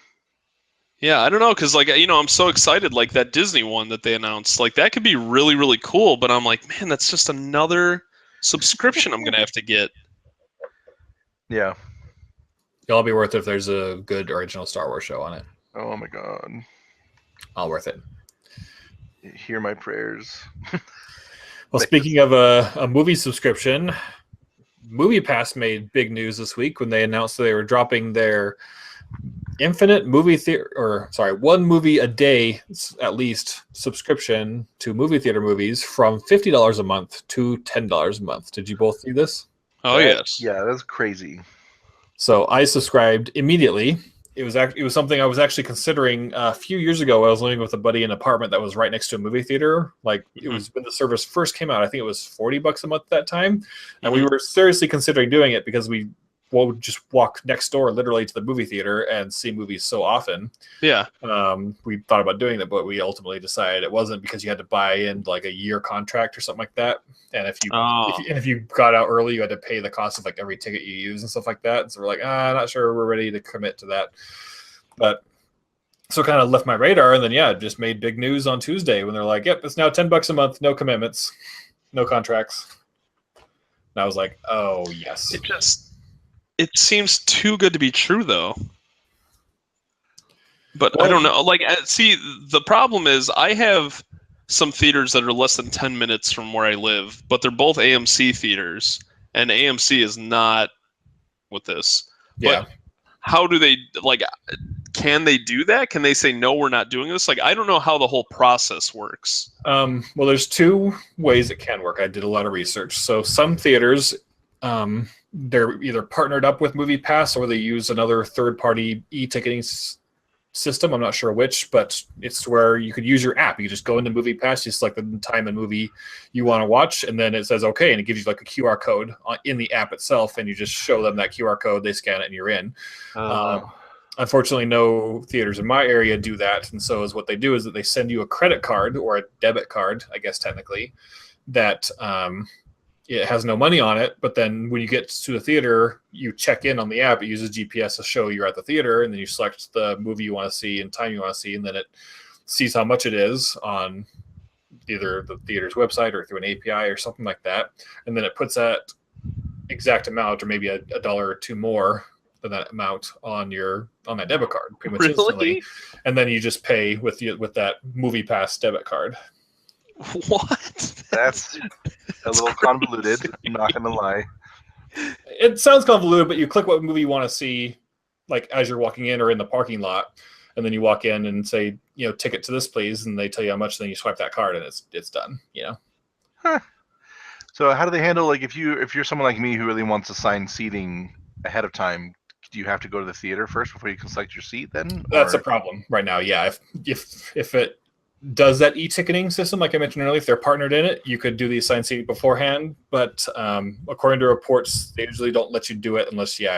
Yeah, I don't know, because like I'm so excited. Like that Disney one that they announced, like that could be really, really cool. But I'm like, man, that's just another subscription I'm gonna have to get. Yeah, It'll be worth it if there's a good original Star Wars show on it. Oh my god, all worth it. Hear my prayers. Well, speaking of a movie subscription, MoviePass made big news this week when they announced that they were dropping their infinite movie theater, one movie a day at least subscription to movie theater movies from $50 a month to $10 a month. Did you both see this? Oh yes. Yeah, that's crazy. So I subscribed immediately. It was something I was actually considering a few years ago. I was living with a buddy in an apartment that was right next to a movie theater. Like it was when the service first came out. I think it was $40 a month at that time, and we were seriously considering doing it because we would just walk next door literally to the movie theater and see movies so often. Yeah. We thought about doing that, but we ultimately decided it wasn't because you had to buy in like a year contract or something like that. And if you got out early, you had to pay the cost of like every ticket you use and stuff like that. And so we're like, not sure we're ready to commit to that. But so it kind of left my radar. And then, it just made big news on Tuesday when they're like, yep, it's now $10 a month, no commitments, no contracts. And I was like, oh yes. It seems too good to be true, though. But I don't know. Like, see, the problem is I have some theaters that are less than 10 minutes from where I live, but they're both AMC theaters, and AMC is not with this. Yeah. But how do they, like, can they do that? Can they say, no, we're not doing this? Like, I don't know how the whole process works. Well, there's two ways it can work. I did a lot of research. So some theaters, they're either partnered up with MoviePass or they use another third-party e-ticketing system. I'm not sure which, but it's where you could use your app. You just go into Movie Pass, you select the time and movie you want to watch, and then it says okay, and it gives you like a QR code in the app itself, and you just show them that QR code, they scan it, and you're in. Unfortunately, no theaters in my area do that, and so what they do is that they send you a credit card or a debit card, I guess technically, that it has no money on it, but then when you get to the theater, you check in on the app. It uses GPS to show you're at the theater, and then you select the movie you want to see and time you want to see, and then it sees how much it is on either the theater's website or through an API or something like that, and then it puts that exact amount or maybe a dollar or two more than that amount on that debit card pretty much instantly, and then you just pay with that Movie Pass debit card. What? That's a little convoluted. I'm not gonna lie. It sounds convoluted, but you click what movie you want to see, like as you're walking in or in the parking lot, and then you walk in and say, ticket to this, please, and they tell you how much. Then you swipe that card, and it's done. Huh. So how do they handle if you're someone like me who really wants assigned seating ahead of time? Do you have to go to the theater first before you can select your seat? Then that's a problem right now. Yeah, if it does that e-ticketing system, like I mentioned earlier, if they're partnered in it, you could do the assigned seat beforehand. But according to reports, they usually don't let you do it unless, you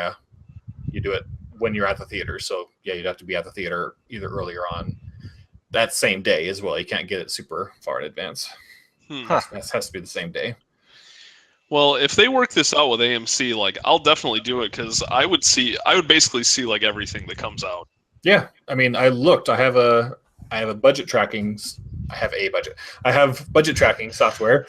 do it when you're at the theater. So, you'd have to be at the theater either earlier on that same day as well. You can't get it super far in advance. That has to be the same day. Well, if they work this out with AMC, I'll definitely do it because I would basically see everything that comes out. Yeah, I mean, I looked. I have budget tracking. I have budget tracking software,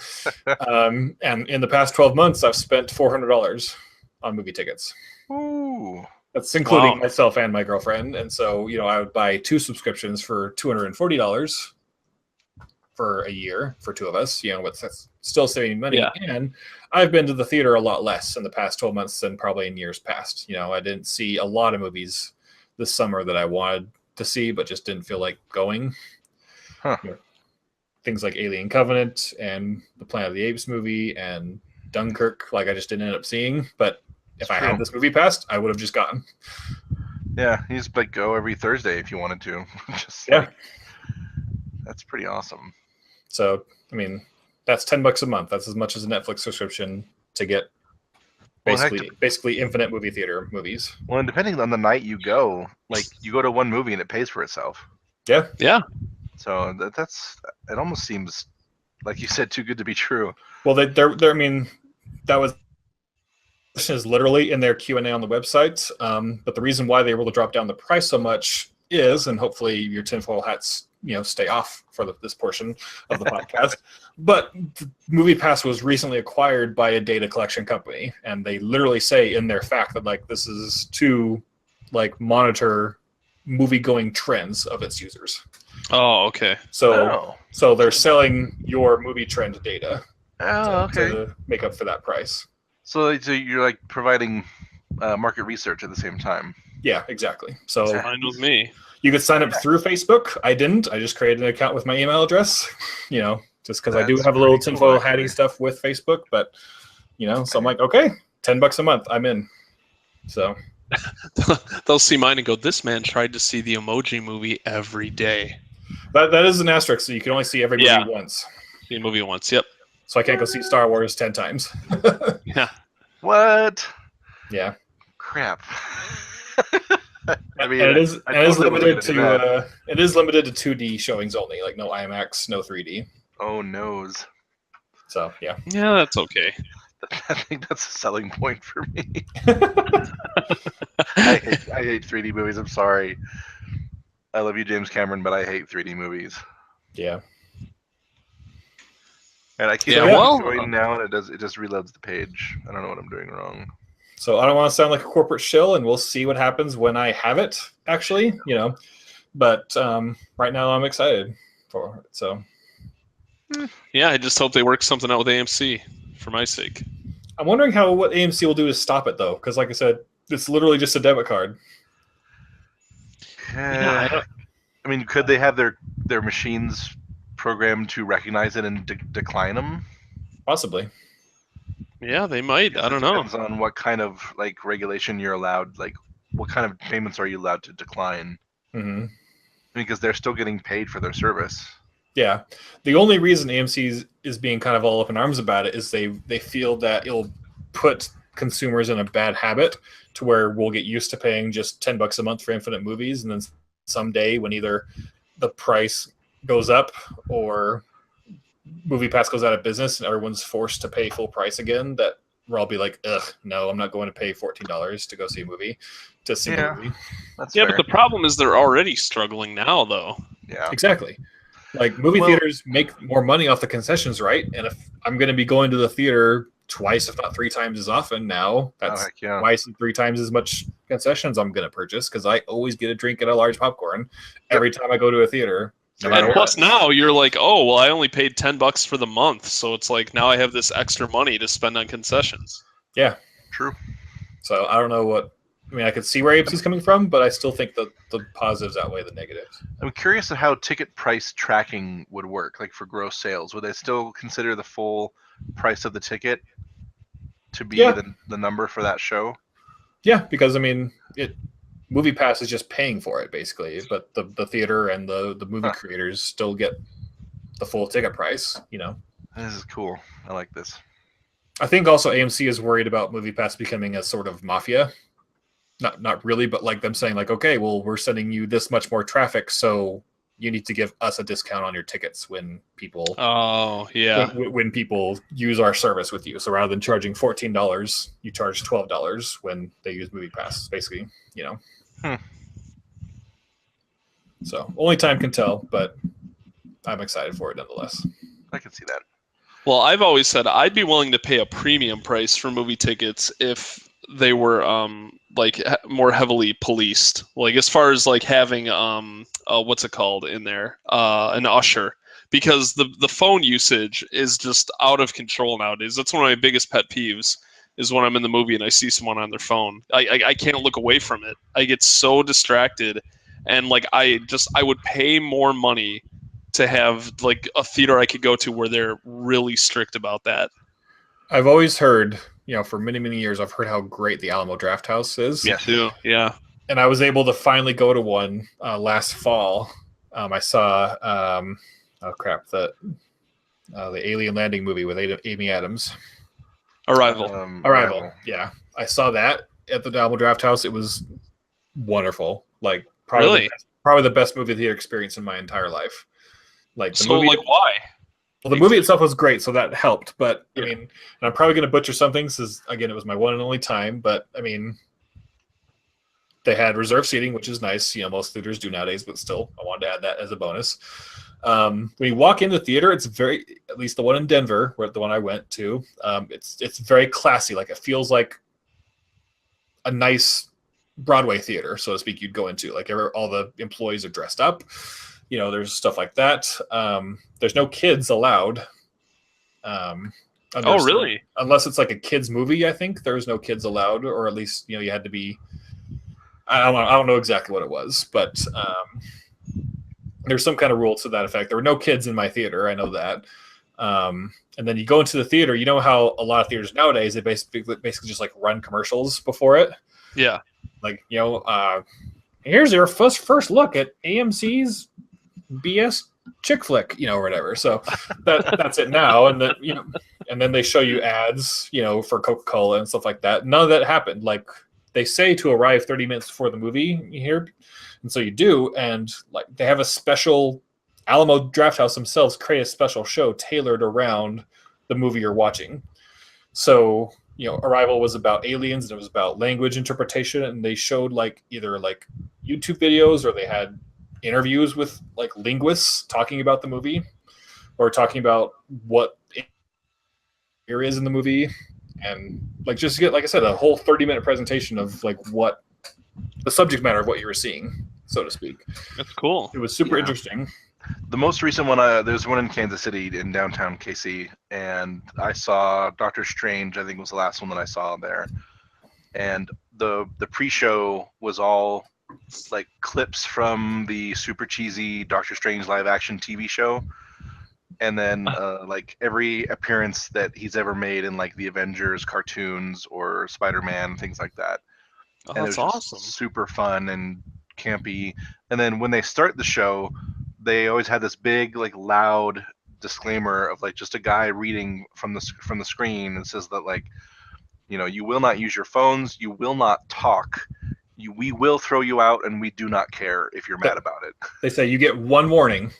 and in the past 12 months, I've spent $400 on movie tickets. Ooh, that's including myself and my girlfriend. And so, I would buy 2 subscriptions for $240 for a year for 2 of us. But that's still saving money. Yeah. And I've been to the theater a lot less in the past 12 months than probably in years past. I didn't see a lot of movies this summer that I wanted to see, but just didn't feel like going. Things like Alien Covenant and the Planet of the Apes movie and Dunkirk, I just didn't end up seeing. But if I had this movie passed, I would have just gone. Yeah, you just go every Thursday if you wanted to. That's pretty awesome. So, I mean, that's $10 a month. That's as much as a Netflix subscription to get basically infinite movie theater movies. Well, and depending on the night you go, you go to one movie and it pays for itself. Yeah. Yeah. So it almost seems, like you said, too good to be true. Well, I mean, that was is literally in their Q&A on the website. But the reason why they were able to drop down the price so much is, and hopefully your tinfoil hats stay off for this portion of the podcast. But Movie Pass was recently acquired by a data collection company, and they literally say in their fact that this is to monitor movie-going trends of its users. Oh, okay. So they're selling your movie trend data to make up for that price. So you're providing market research at the same time. Yeah, exactly. So fine with me. You could sign up through Facebook. I didn't. I just created an account with my email address, just because I do have a little tinfoil hatty stuff with Facebook. But, so I'm like, okay, $10 a month. I'm in. So they'll see mine and go, this man tried to see the Emoji Movie every day. That is an asterisk. So you can only see every movie once. See a movie once, yep. So I can't go see Star Wars 10 times. Yeah. What? Yeah. Crap. I mean, it is limited to 2D showings only, no IMAX, no 3D. Oh noes. So yeah. Yeah, that's okay. I think that's a selling point for me. I hate 3D movies. I'm sorry. I love you, James Cameron, but I hate 3D movies. Yeah. And I keep going now, and it just reloads the page. I don't know what I'm doing wrong. So I don't want to sound like a corporate shill, and we'll see what happens when I have it, actually, But right now I'm excited for it. So yeah, I just hope they work something out with AMC for my sake. I'm wondering what AMC will do to stop it, though, because like I said, it's literally just a debit card. I mean, could they have their machines programmed to recognize it and decline them? Possibly. Yeah, they might. I don't know. Depends on what kind of regulation you're allowed. What kind of payments are you allowed to decline? Mm-hmm. because they're still getting paid for their service. Yeah. The only reason AMC is being kind of all up in arms about it is they feel that it'll put consumers in a bad habit to where we'll get used to paying just $10 a month for infinite movies, and then someday when either the price goes up or MoviePass goes out of business and everyone's forced to pay full price again, that we'll all be like, ugh, no, I'm not going to pay $14 to go see a movie, to see a movie. That's Yeah, fair. but the problem is they're already struggling now, though. Yeah. Exactly. Like, movie theaters make more money off the concessions, right? And if I'm going to be going to the theater twice, if not 3 times as often now, that's twice and 3 times as much concessions I'm going to purchase, because I always get a drink and a large popcorn every time I go to a theater. No And plus now you're like, oh, well, I only paid $10 for the month, so it's like now I have this extra money to spend on concessions. Yeah. True. So I don't know what... I mean, I could see where AMC's coming from, but I still think the positives outweigh the negatives. I'm curious how ticket price tracking would work, like for gross sales. Would they still consider the full price of the ticket to be the number for that show? Yeah, because, I mean, MoviePass is just paying for it, basically, but the theater and the movie creators still get the full ticket price, you know? This is cool. I like this. I think also AMC is worried about MoviePass becoming a sort of mafia. Not really, but like them saying like, okay, well, we're sending you this much more traffic, so you need to give us a discount on your tickets when people when people use our service with you. So rather than charging $14, you charge $12 when they use MoviePass, basically, you know. So only time can tell, but I'm excited for it nonetheless. I can see that. Well, I've always said I'd be willing to pay a premium price for movie tickets if they were like more heavily policed, like as far as like having what's it called in there, an usher, because the phone usage is just out of control nowadays. That's one of my biggest pet peeves, is when I'm in the movie and I see someone on their phone. I can't look away from it. I get so distracted, and like I would pay more money to have like a theater I could go to where they're really strict about that. I've always heard, you know, for many, many years, I've heard how great the Alamo Drafthouse is. Yeah, too. Yeah. And I was able to finally go to one last fall. I saw, the Alien Landing movie with Amy Adams. Arrival. Yeah. I saw that at the Alamo Drafthouse. It was wonderful. Like, probably the best movie theater experience in my entire life. Like, the movie, like, why? Well, the movie itself was great, so that helped. But, I mean, and I'm probably going to butcher something since, again, it was my one and only time. But, I mean, they had reserved seating, which is nice. You know, most theaters do nowadays, but still, I wanted to add that as a bonus. When you walk into the theater, it's very, at least the one in Denver, where the one I went to, it's very classy. Like, it feels like a nice Broadway theater, so to speak, you'd go into. Like, all the employees are dressed up. You know, there's stuff like that. There's no kids allowed. Oh, really? Unless it's like a kids movie, I think there's no kids allowed, or at least, you know, you had to be. I don't know exactly what it was, but there's some kind of rule to that effect. There were no kids in my theater. I know that. And then you go into the theater. You know how a lot of theaters nowadays, they basically just like run commercials before it. Yeah. Like, you know, here's your first look at AMC's BS chick flick, you know, or whatever. So that's it now. And then, you know, and then they show you ads, you know, for Coca-Cola and stuff like that. None of that happened. Like, they say to arrive 30 minutes before the movie here. And so you do. And like, they have a special Alamo Drafthouse themselves create a special show tailored around the movie you're watching. So, you know, Arrival was about aliens and it was about language interpretation. And they showed like either like YouTube videos, or they had interviews with like linguists talking about the movie, or talking about what here is in the movie, and like just to get, like I said, a whole 30-minute presentation of like what the subject matter of what you were seeing, so to speak. That's cool. It was super interesting. The most recent one, there's one in Kansas City, in downtown KC, and I saw Doctor Strange. I think was the last one that I saw there, and the pre-show was all like clips from the super cheesy Doctor Strange live action TV show, and then like every appearance that he's ever made in like the Avengers cartoons or Spider-Man, things like that. Oh, And that's it was awesome. super fun and campy. And then when they start the show, they always had this big, like, loud disclaimer of like just a guy reading from the screen, and says that, like, you will not use your phones, you will not talk, we will throw you out, and we do not care if you're mad about it. They say you get one warning,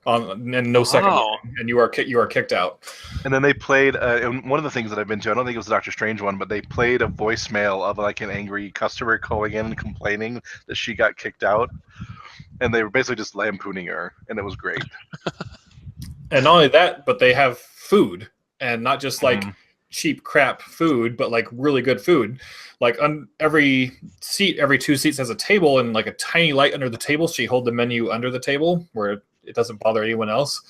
and no second Wow. warning, and you are kicked out. And then they played and one of the things that I've been to, I don't think it was a Doctor Strange one, but they played a voicemail of like an angry customer calling in and complaining that she got kicked out, and they were basically just lampooning her, and it was great. And not only that, but they have food, and not just like cheap crap food, but like really good food. Like on every 2 seats has a table and like a tiny light under the table, so you hold the menu under the table where it doesn't bother anyone else.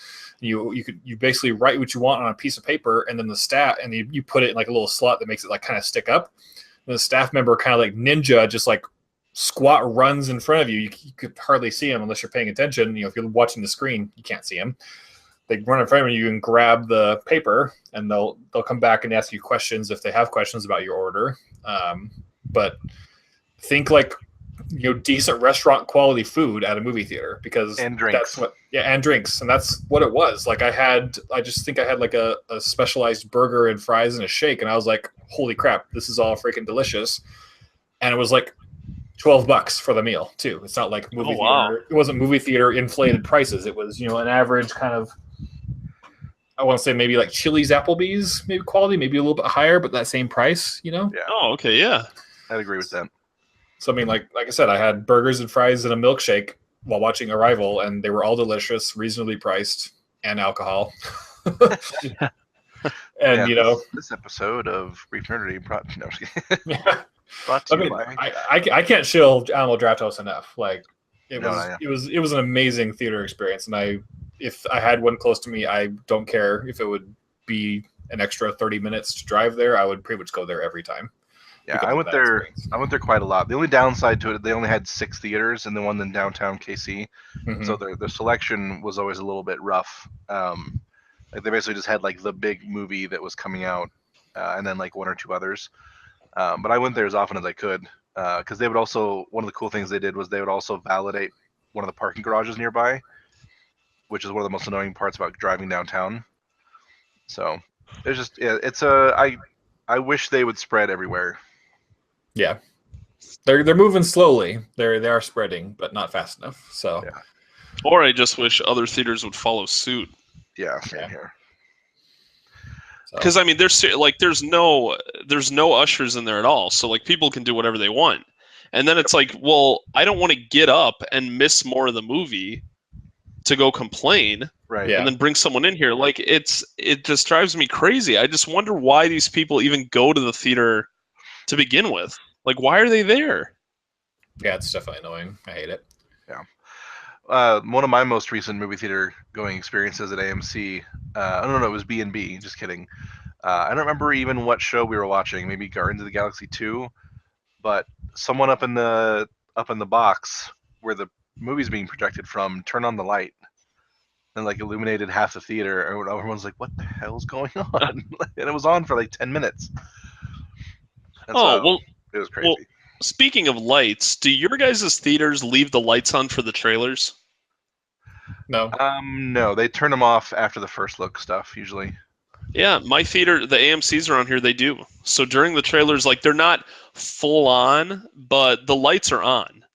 You basically write what you want on a piece of paper, and then the staff, and you put it in like a little slot that makes it like kind of stick up. And the staff member kind of like ninja just like squat runs in front of you. You could hardly see him unless you're paying attention. If you're watching the screen, you can't see him. They run in front of you and grab the paper, and they'll come back and ask you questions if they have questions about your order. But think like decent restaurant quality food at a movie theater, because and drinks. That's what and drinks, and that's what it was. Like I just think I had like a specialized burger and fries and a shake, and I was like, holy crap, this is all freaking delicious. And it was like $12 for the meal too. It's not like movie theater. Wow. It wasn't movie theater inflated prices. It was an average kind of, I want to say maybe like Chili's, Applebee's, maybe quality, maybe a little bit higher, but that same price. Yeah. Oh, okay, yeah. I'd agree with that. So I mean, like I said, I had burgers and fries and a milkshake while watching Arrival, and they were all delicious, reasonably priced, and alcohol. And this episode of Brief Nerdity brought to you by. I can't chill Alamo Drafthouse enough. Like it was an amazing theater experience, and if I had one close to me, I don't care if it would be an extra 30 minutes to drive there. I would pretty much go there every time. Yeah, I went there. Experience. I went there quite a lot. The only downside to it, they only had 6 theaters, and the one in downtown KC. Mm-hmm. So their selection was always a little bit rough. Like they basically just had like the big movie that was coming out, and then like 1 or 2 others. But I went there as often as I could, because they would also, one of the cool things they did was they would also validate one of the parking garages nearby, which is one of the most annoying parts about driving downtown. So there's just I wish they would spread everywhere. Yeah, they're moving slowly. They are spreading, but not fast enough. So yeah. Or I just wish other theaters would follow suit. Yeah, same here. Because I mean, there's no ushers in there at all, so like people can do whatever they want, and then it's like, well, I don't want to get up and miss more of the movie to go complain, right? And then bring someone in here. Like it just drives me crazy. I just wonder why these people even go to the theater to begin with. Like, why are they there? Yeah, it's definitely annoying. I hate it. Yeah. One of my most recent movie theater going experiences at AMC, I don't know, it was B&B, just kidding. I don't remember even what show we were watching, maybe Guardians of the Galaxy 2, but someone up in the box where the movie's being projected from turned on the light and like illuminated half the theater, and everyone's like, what the hell's going on? And it was on for like 10 minutes. And well, it was crazy. Well, speaking of lights, do your guys' theaters leave the lights on for the trailers? No. No, they turn them off after the first look stuff usually. Yeah, my theater, the AMC's around here, they do. So during the trailers, like they're not full on, but the lights are on.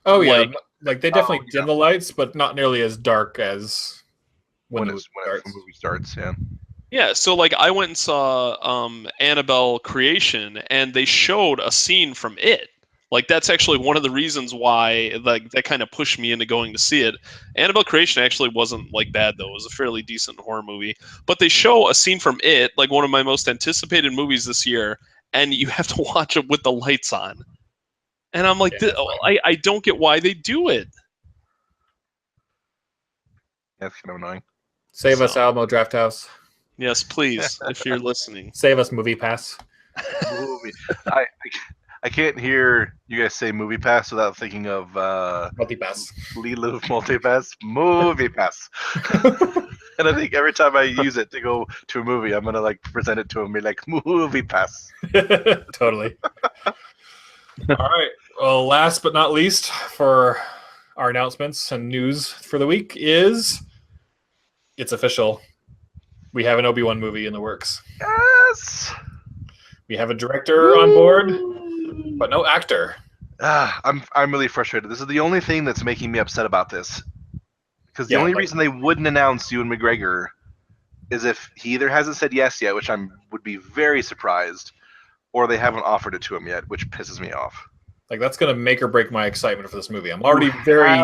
Oh yeah, like they definitely dim the lights, but not nearly as dark as when the movie starts. Yeah. Yeah, so like I went and saw Annabelle Creation, and they showed a scene from it. Like that's actually one of the reasons why like that kind of pushed me into going to see it. Annabelle Creation actually wasn't like bad though; it was a fairly decent horror movie. But they show a scene from it, like one of my most anticipated movies this year, and you have to watch it with the lights on. And I'm like, I don't get why they do it. That's kind of annoying. Save us, Alamo Drafthouse. Yes, please, if you're listening. Save us, Movie Pass. Movie. I can't hear you guys say Movie Pass without thinking of Multi-Pass. Lilu Multi-Pass. Movie Pass. And I think every time I use it to go to a movie, I'm gonna like present it to him, be like, Movie Pass. Totally. All right. Well, last but not least, for our announcements and news for the week it's official. We have an Obi-Wan movie in the works. Yes. We have a director on board, but no actor. I'm really frustrated. This is the only thing that's making me upset about this. Because the Yeah, only like- reason they wouldn't announce Ewan McGregor is if he either hasn't said yes yet, which would be very surprised, or they haven't offered it to him yet, which pisses me off. Like, that's going to make or break my excitement for this movie. I'm already very...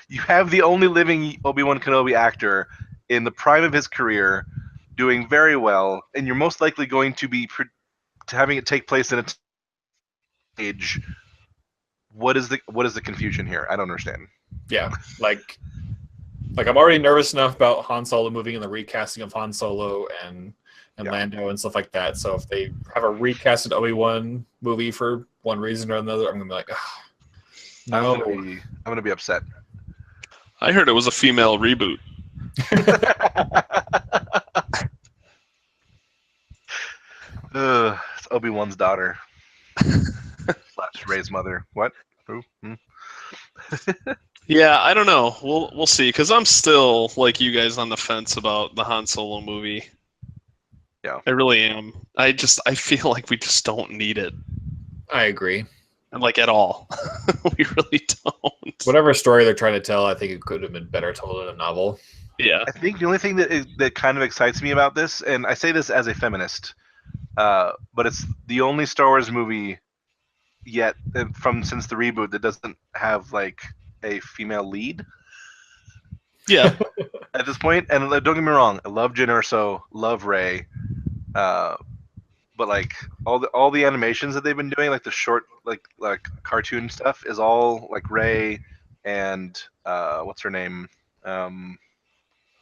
You have the only living Obi-Wan Kenobi actor in the prime of his career, doing very well, and you're most likely going to be having it take place in a age. What is the confusion here? I don't understand. Yeah, like I'm already nervous enough about Han Solo moving and the recasting of Han Solo and Lando and stuff like that. So if they have a recasted Obi-Wan movie for one reason or another, I'm gonna be like, no. I'm gonna be upset. I heard it was a female reboot. It's Obi-Wan's daughter / Rey's mother. What? Who? Yeah, I don't know. We'll see. Because I'm still like you guys on the fence about the Han Solo movie. Yeah, I really am. I feel like we just don't need it. I agree. And like at all. We really don't. Whatever story they're trying to tell, I think it could have been better told in a novel. Yeah. I think the only thing that kind of excites me about this, and I say this as a feminist, but it's the only Star Wars movie yet since the reboot that doesn't have like a female lead. Yeah. At this point, and don't get me wrong, I love Jyn Erso, love Rey, but like all the animations that they've been doing, like the short like cartoon stuff, is all like Rey and what's her name, freaking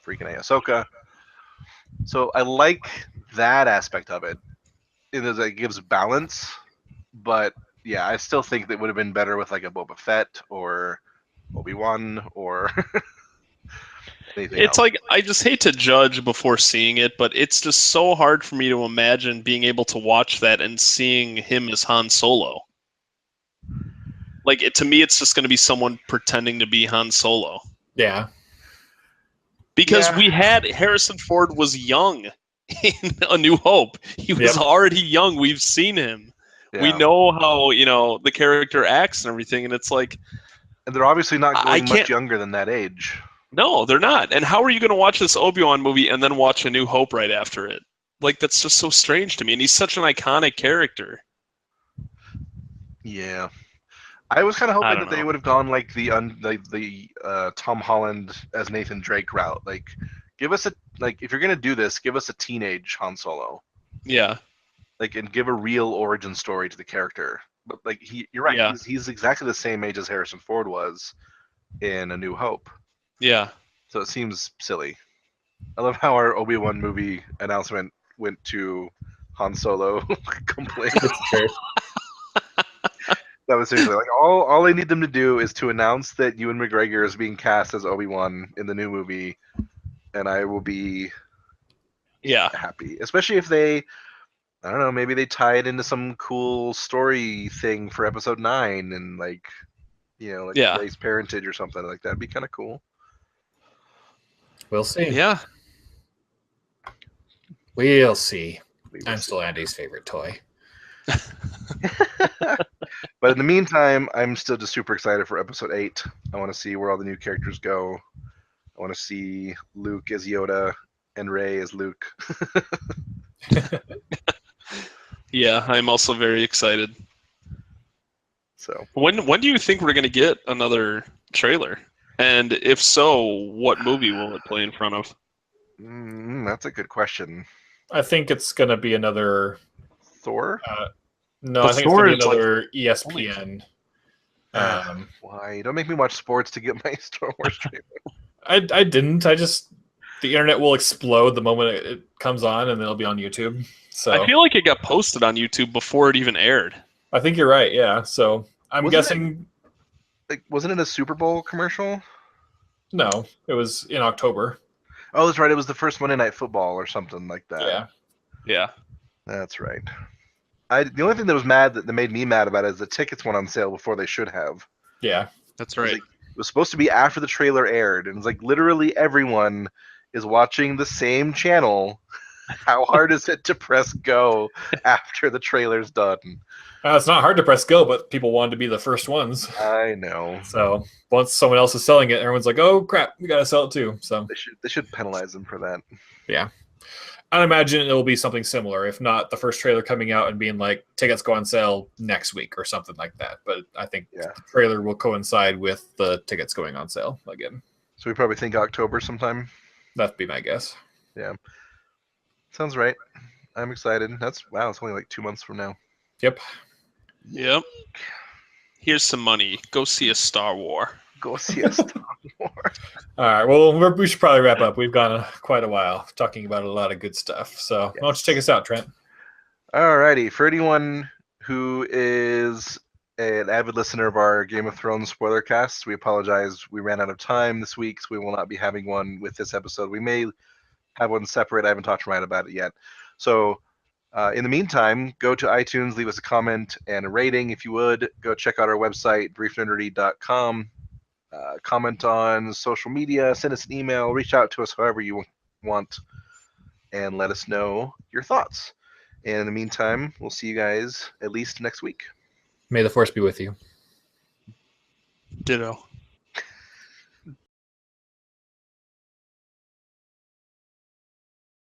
Ahsoka. So I like that aspect of it. It gives balance, but yeah, I still think that would have been better with like a Boba Fett or Obi-Wan or anything It's else. like I just hate to judge before seeing it, but it's just so hard for me to imagine being able to watch that and seeing him as Han Solo. Like to me, it's just going to be someone pretending to be Han Solo. Yeah. Because Yeah. we had Harrison Ford was young in A New Hope. He was already young. We've seen him. Yeah. We know how the character acts and everything, and it's like, And they're obviously not I going much can't- younger than that age. no, they're not. And how are you going to watch this Obi-Wan movie and then watch A New Hope right after it? Like, that's just so strange to me. And he's such an iconic character. Yeah. I was kind of I hoping don't that they know. would have gone like the Tom Holland as Nathan Drake route. Like, give us if you're gonna do this, give us a teenage Han Solo. Yeah. Like, and give a real origin story to the character. But like, you're right. Yeah. He's exactly the same age as Harrison Ford was in A New Hope. Yeah. So it seems silly. I love how our Obi-Wan movie announcement went to Han Solo complaint. It's true. That was seriously like all I need them to do is to announce that Ewan McGregor is being cast as Obi-Wan in the new movie, and I will be Yeah. happy. Especially if they, I don't know, maybe they tie it into some cool story thing for Episode 9 and like Yeah. Rey's parentage or something like that. It'd be kind of cool. We'll see. Yeah. We'll see. We will I'm see. still Andy's favorite toy. But in the meantime, I'm still just super excited for Episode 8. I want to see where all the new characters go. I want to see Luke as Yoda and Rey as Luke. Yeah. I'm also very excited. So When do you think we're going to get another trailer? And if so, what movie will it play in front of? that's a good question. I think it's going to be another... Thor? No, But I think it's going to be Thor is, another ESPN. Why? Don't make me watch sports to get my Star Wars trailer. I didn't. The internet will explode the moment it comes on, and then it'll be on YouTube. So I feel like it got posted on YouTube before it even aired. I think you're right. Yeah. So I'm Wasn't guessing. Wasn't it a Super Bowl commercial? No, it was in October. Oh, that's right. It was the first Monday Night Football or something like that. Yeah. Yeah. That's right. The only thing that made me mad about it is the tickets went on sale before they should have. Yeah. That's It was, right. like, it was supposed to be after the trailer aired, and it's like literally everyone is watching the same channel. How hard is it to press go after the trailer's done? It's not hard to press go, but people wanted to be the first ones. I know. So once someone else is selling it, everyone's like, "Oh crap, we gotta sell it too." So They should penalize them for that. yeah, I'd imagine it'll be something similar. If not, the first trailer coming out and being like, "Tickets go on sale next week" or something like that. But I think the trailer will coincide with the tickets going on sale again. So we probably think October sometime. That'd be my guess. Yeah, sounds right. I'm excited. It's only like 2 months from now. Yep. Yep. Here's some money. Go see a Star War. Go see a Star Wars. All right. Well, we should probably wrap up. We've gone quite a while talking about a lot of good stuff. So why don't you take us out, Trent? Alrighty. For anyone who is an avid listener of our Game of Thrones spoiler cast, we apologize. We ran out of time this week, so we will not be having one with this episode. We may have one separate. I haven't talked to Ryan about it yet. So in the meantime, go to iTunes, leave us a comment and a rating if you would. Go check out our website, briefnerdity.com. Comment on social media, send us an email, reach out to us however you want, and let us know your thoughts. And in the meantime, we'll see you guys at least next week. May the force be with you. Ditto.